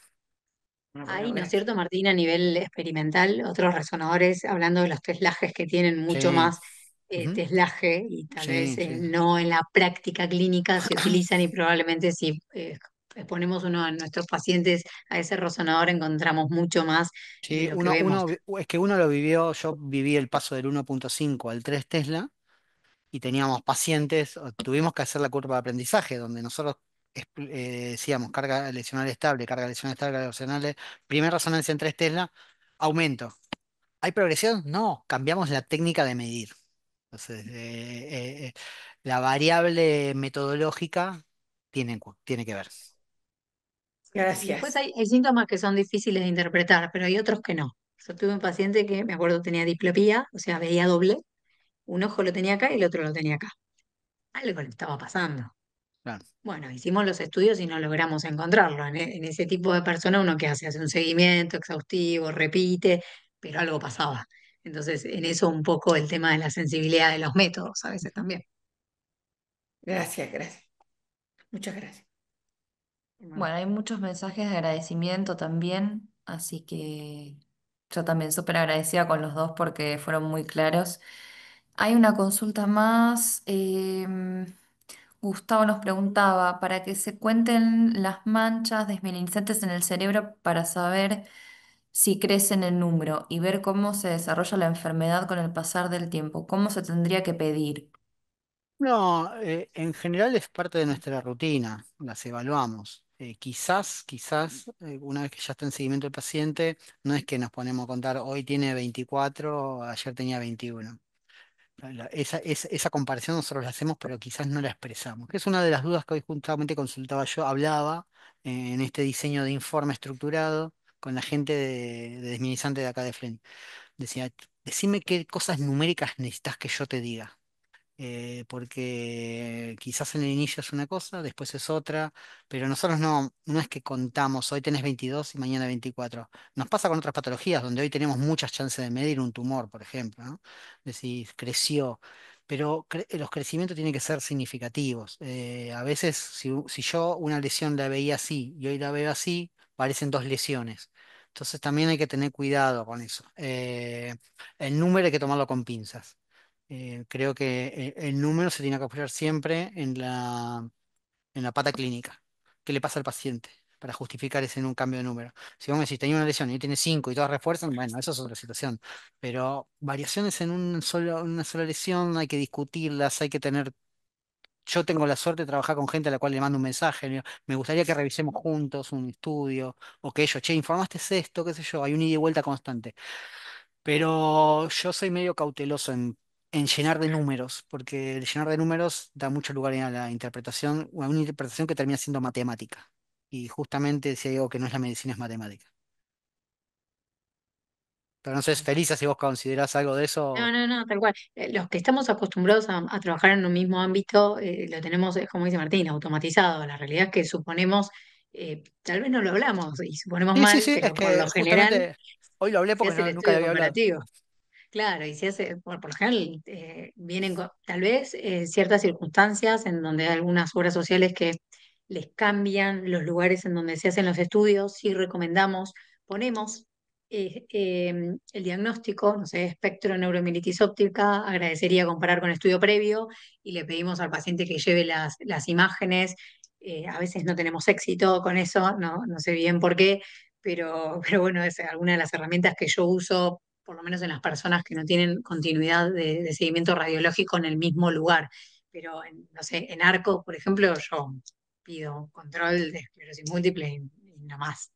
Hay, bueno, ¿no es gracias. cierto, Martín, a nivel experimental, otros resonadores, hablando de los teslajes que tienen mucho Sí, más ujú, teslaje y tal vez sí, sí. no en la práctica clínica se utilizan y probablemente si exponemos uno de nuestros pacientes a ese resonador encontramos mucho más de Sí, lo que vemos. es que uno lo vivió, yo viví el paso del 1,5 al 3 Tesla y teníamos pacientes, tuvimos que hacer la curva de aprendizaje, donde nosotros decíamos carga lesional estable, carga lesional, primera resonancia en 3 Tesla, aumento. ¿Hay progresión? No, cambiamos la técnica de medir. Entonces, la variable metodológica tiene que ver. Cierto. Y después Gracias. hay síntomas que son difíciles de interpretar, pero hay otros que no. Yo tuve un paciente que me acuerdo tenía diplopía, o sea, veía doble, un ojo lo tenía acá y el otro lo tenía acá. Algo le estaba pasando. Claro. Bueno, hicimos los estudios y no logramos encontrarlo. En ese tipo de persona uno que hace, hace un seguimiento exhaustivo, repite, pero algo pasaba. Entonces, en eso un poco el tema de la sensibilidad de los métodos a veces Ujú. también. Gracias, gracias. Muchas gracias. Bueno, Bueno, hay muchos mensajes de agradecimiento también, así que yo también súper agradecida con los dos porque fueron muy claros. Hay una consulta más. Gustavo nos preguntaba, para que se cuenten las manchas desmielinizantes en el cerebro para saber si crecen en número y ver cómo se desarrolla la enfermedad con el pasar del tiempo, ¿cómo se tendría que pedir? No, en general es parte de nuestra rutina, las evaluamos. Quizás, una vez que ya está en seguimiento el paciente, no es que nos ponemos a contar, hoy tiene 24, ayer tenía 21. Esa comparación nosotros la hacemos, pero quizás no la expresamos, que es una de las dudas que hoy justamente consultaba yo, hablaba en este diseño de informe estructurado con la gente de desminimizante de acá de Flen. Decía, decime qué cosas numéricas necesitas que yo te diga, porque quizás en el inicio es una cosa, después es otra, pero nosotros no es que contamos, hoy tenés 22 y mañana 24. Nos pasa con otras patologías, donde hoy tenemos muchas chances de medir un tumor, por ejemplo, ¿no? Decir, creció, pero los crecimientos tienen que ser significativos. A veces, si yo una lesión la veía así y hoy la veo así, parecen dos lesiones. Entonces también hay que tener cuidado con eso. El número hay que tomarlo con pinzas. Creo que el número se tiene que apoyar siempre en la pata clínica. ¿Qué le pasa al paciente? Para justificar ese un cambio de número. Si vos me decís, tenía una lesión y hoy tiene 5 y todas refuerzan, bueno, eso es otra situación. Pero variaciones en una sola lesión hay que discutirlas, hay que tener. Yo tengo la suerte de trabajar con gente a la cual le mando un mensaje, le digo, me gustaría que revisemos juntos un estudio, o que ellos, che, informaste esto, qué sé yo, hay un ida y vuelta constante. Pero yo soy medio cauteloso en llenar de números, porque el llenar de números da mucho lugar a la interpretación, o a una interpretación que termina siendo matemática. Y justamente si hay algo que no es la medicina es matemática. Pero no sé, Tal cual. Felisa, si vos considerás algo de No, eso. no, no, tal cual. Los que estamos acostumbrados a trabajar en un mismo ámbito, lo tenemos, es como dice Martín, automatizado. La realidad es que suponemos, tal vez no lo hablamos y suponemos Sí, sí, mal, sí, es pero por lo que general justamente hoy lo hablé se porque hace el nunca lo estudio había hablado. comparativo. Claro, y se hace, por lo general, vienen tal vez ciertas circunstancias en donde hay algunas obras sociales que les cambian los lugares en donde se hacen los estudios, sí recomendamos, ponemos el diagnóstico, no sé, espectro neuromielitis óptica, agradecería comparar con estudio previo y le pedimos al paciente que lleve las imágenes. A veces no tenemos éxito con eso, no sé bien por qué, pero bueno, es alguna de las herramientas que yo uso por lo menos en las personas que no tienen continuidad de seguimiento radiológico en el mismo lugar. Pero, no sé, en ARCO, por ejemplo, yo pido control de esclerosis múltiple y nada más.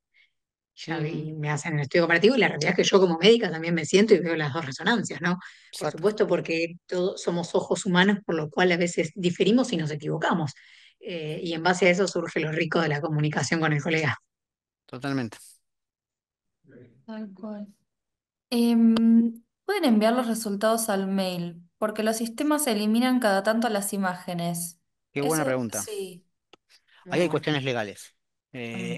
Ya Ujú, me hacen el estudio comparativo y la realidad es que yo como médica también me siento y veo las dos resonancias, ¿no? Por exacto, supuesto, porque todos somos ojos humanos, por lo cual a veces diferimos y nos equivocamos. Y en base a eso surge lo rico de la comunicación con el colega. totalmente. Tal cual. Pueden enviar los resultados al mail, porque los sistemas eliminan cada tanto las imágenes. Qué buena Eso pregunta. sí. Ahí Muy hay bueno. cuestiones legales. Mm.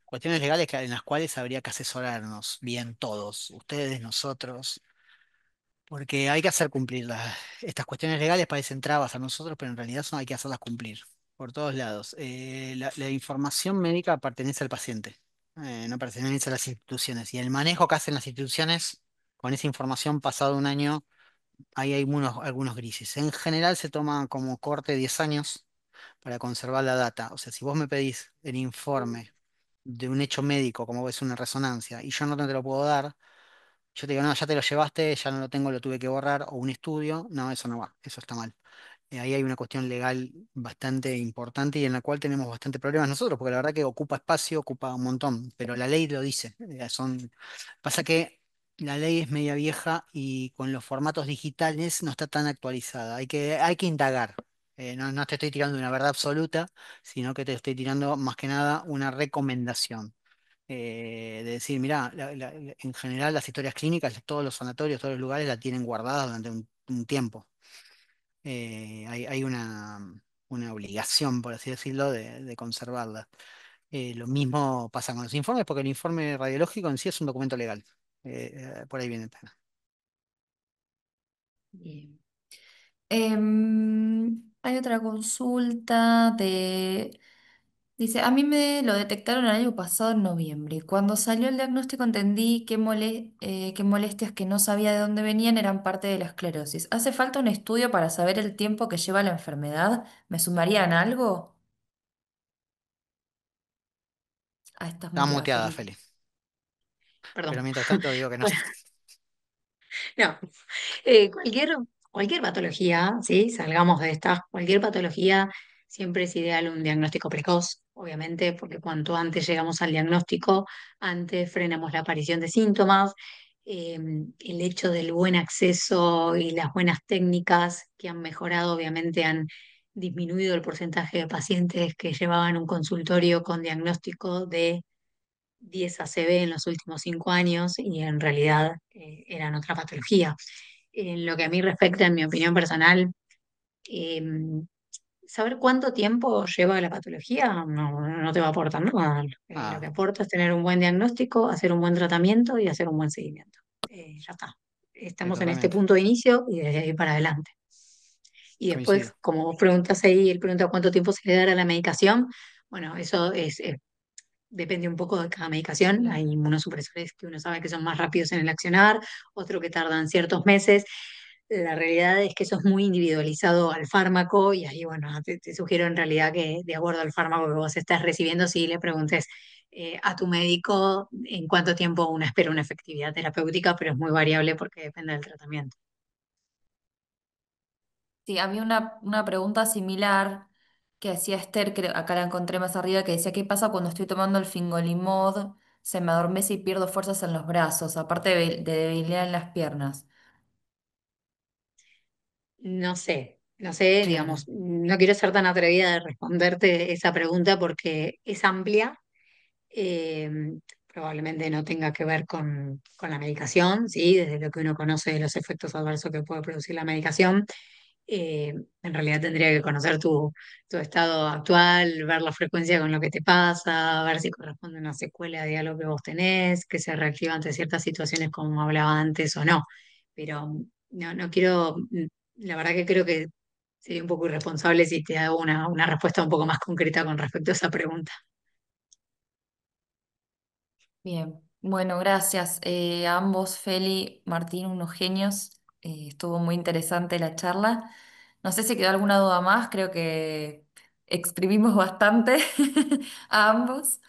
Cuestiones legales en las cuales habría que asesorarnos bien todos, ustedes, nosotros. Porque hay que hacer cumplir estas cuestiones legales parecen trabas a nosotros, pero en realidad hay que hacerlas cumplir por todos lados. La información médica pertenece al paciente, no pertenece a las instituciones. Y el manejo que hacen las instituciones con esa información pasado un año, ahí hay algunos grises. En general se toma como corte 10 años para conservar la data. O sea, si vos me pedís el informe de un hecho médico, como es una resonancia, y yo no te lo puedo dar, yo te digo, no, ya te lo llevaste, ya no lo tengo, lo tuve que borrar, o un estudio, no, eso no va, eso está mal. Ahí hay una cuestión legal bastante importante y en la cual tenemos bastante problemas nosotros, porque la verdad que ocupa espacio, ocupa un montón, pero la ley lo dice. Pasa que la ley es media vieja y con los formatos digitales no está tan actualizada. Hay que indagar. No te estoy tirando una verdad absoluta, sino que te estoy tirando más que nada una recomendación, de decir, mirá, en general las historias clínicas, todos los sanatorios, todos los lugares la tienen guardada durante un tiempo. Hay una obligación, por así decirlo, de conservarla. Lo mismo pasa con los informes, porque el informe radiológico en sí es un documento legal. Por ahí viene el tema. Bien. Hay otra consulta de... Dice, a mí me lo detectaron el año pasado en noviembre y cuando salió el diagnóstico entendí que molestias que no sabía de dónde venían eran parte de la esclerosis. ¿Hace falta un estudio para saber el tiempo que lleva la enfermedad? ¿Me sumarían algo? Ah, estás Está muteada, muteada, Felipe. Feli. Perdón. pero mientras tanto digo que no. Bueno, no, cualquier, cualquier patología, ¿sí? Salgamos de esta, cualquier patología, siempre es ideal un diagnóstico precoz, obviamente, porque cuanto antes llegamos al diagnóstico, antes frenamos la aparición de síntomas. El hecho del buen acceso y las buenas técnicas que han mejorado, obviamente, han disminuido el porcentaje de pacientes que llevaban un consultorio con diagnóstico de 10 ACV en los últimos 5 años y en realidad eran otra patología. En lo que a mí respecta, en mi opinión personal, eh, saber cuánto tiempo lleva la patología no te va a aportar nada. Lo que Ah, aporta es tener un buen diagnóstico, hacer un buen tratamiento y hacer un buen seguimiento. Ya está. sí, Estamos en este totalmente. punto de inicio y desde ahí para adelante. Y Coincido. después, como vos preguntas ahí, él pregunta cuánto tiempo se le dará a la medicación. Bueno, eso depende un poco de cada medicación. Hay inmunosupresores que uno sabe que son más rápidos en el accionar, otro que tardan ciertos meses. La realidad es que eso es muy individualizado al fármaco y ahí, bueno, te sugiero en realidad que de acuerdo al fármaco que vos estás recibiendo, si le preguntes a tu médico en cuánto tiempo uno espera una efectividad terapéutica, pero es muy variable porque depende del tratamiento. Sí, había una pregunta similar que hacía Esther, que acá la encontré más arriba, que decía, ¿qué pasa cuando estoy tomando el fingolimod? Se me adormece y pierdo fuerzas en los brazos, aparte de debilidad en las piernas. No sé, Claro, digamos, no quiero ser tan atrevida de responderte esa pregunta porque es amplia. eh, Probablemente no tenga que ver con la medicación, ¿sí? Desde lo que uno conoce de los efectos adversos que puede producir la medicación. En realidad tendría que conocer tu estado actual, ver la frecuencia con lo que te pasa, ver si corresponde a una secuela de algo que vos tenés, que se reactiva ante ciertas situaciones como hablaba antes o no. Pero no quiero, la verdad que creo que sería un poco irresponsable si te hago una respuesta un poco más concreta con respecto a esa pregunta. bien. Bueno, gracias a ambos, Feli, Martín, unos genios. Estuvo muy interesante la charla. No sé si quedó alguna duda más, creo que exprimimos bastante a ambos.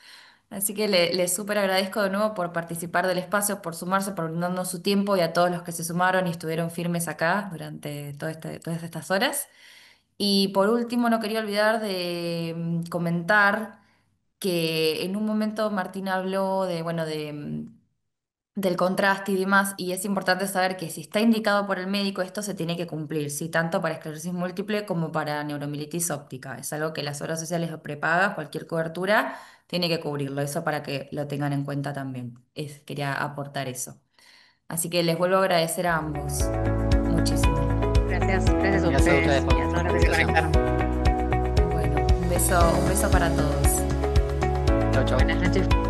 Así que les súper agradezco de nuevo por participar del espacio, por sumarse, por brindarnos su tiempo y a todos los que se sumaron y estuvieron firmes acá durante todas estas horas. Y por último, no quería olvidar de comentar que en un momento Martín habló de, bueno, del contraste y demás, y es importante saber que si está indicado por el médico, esto se tiene que cumplir, ¿sí? Tanto para esclerosis múltiple como para neuromielitis óptica. Es algo que las obras sociales o prepagas, cualquier cobertura, tiene que cubrirlo. Eso para que lo tengan en cuenta también. Quería aportar eso. Así que les vuelvo a agradecer a ambos. Muchísimo. Gracias a Gracias a ustedes ustedes por y a todos la los que se invitación. conectaron. Bueno, un beso para todos. Chau, chau. Buenas noches.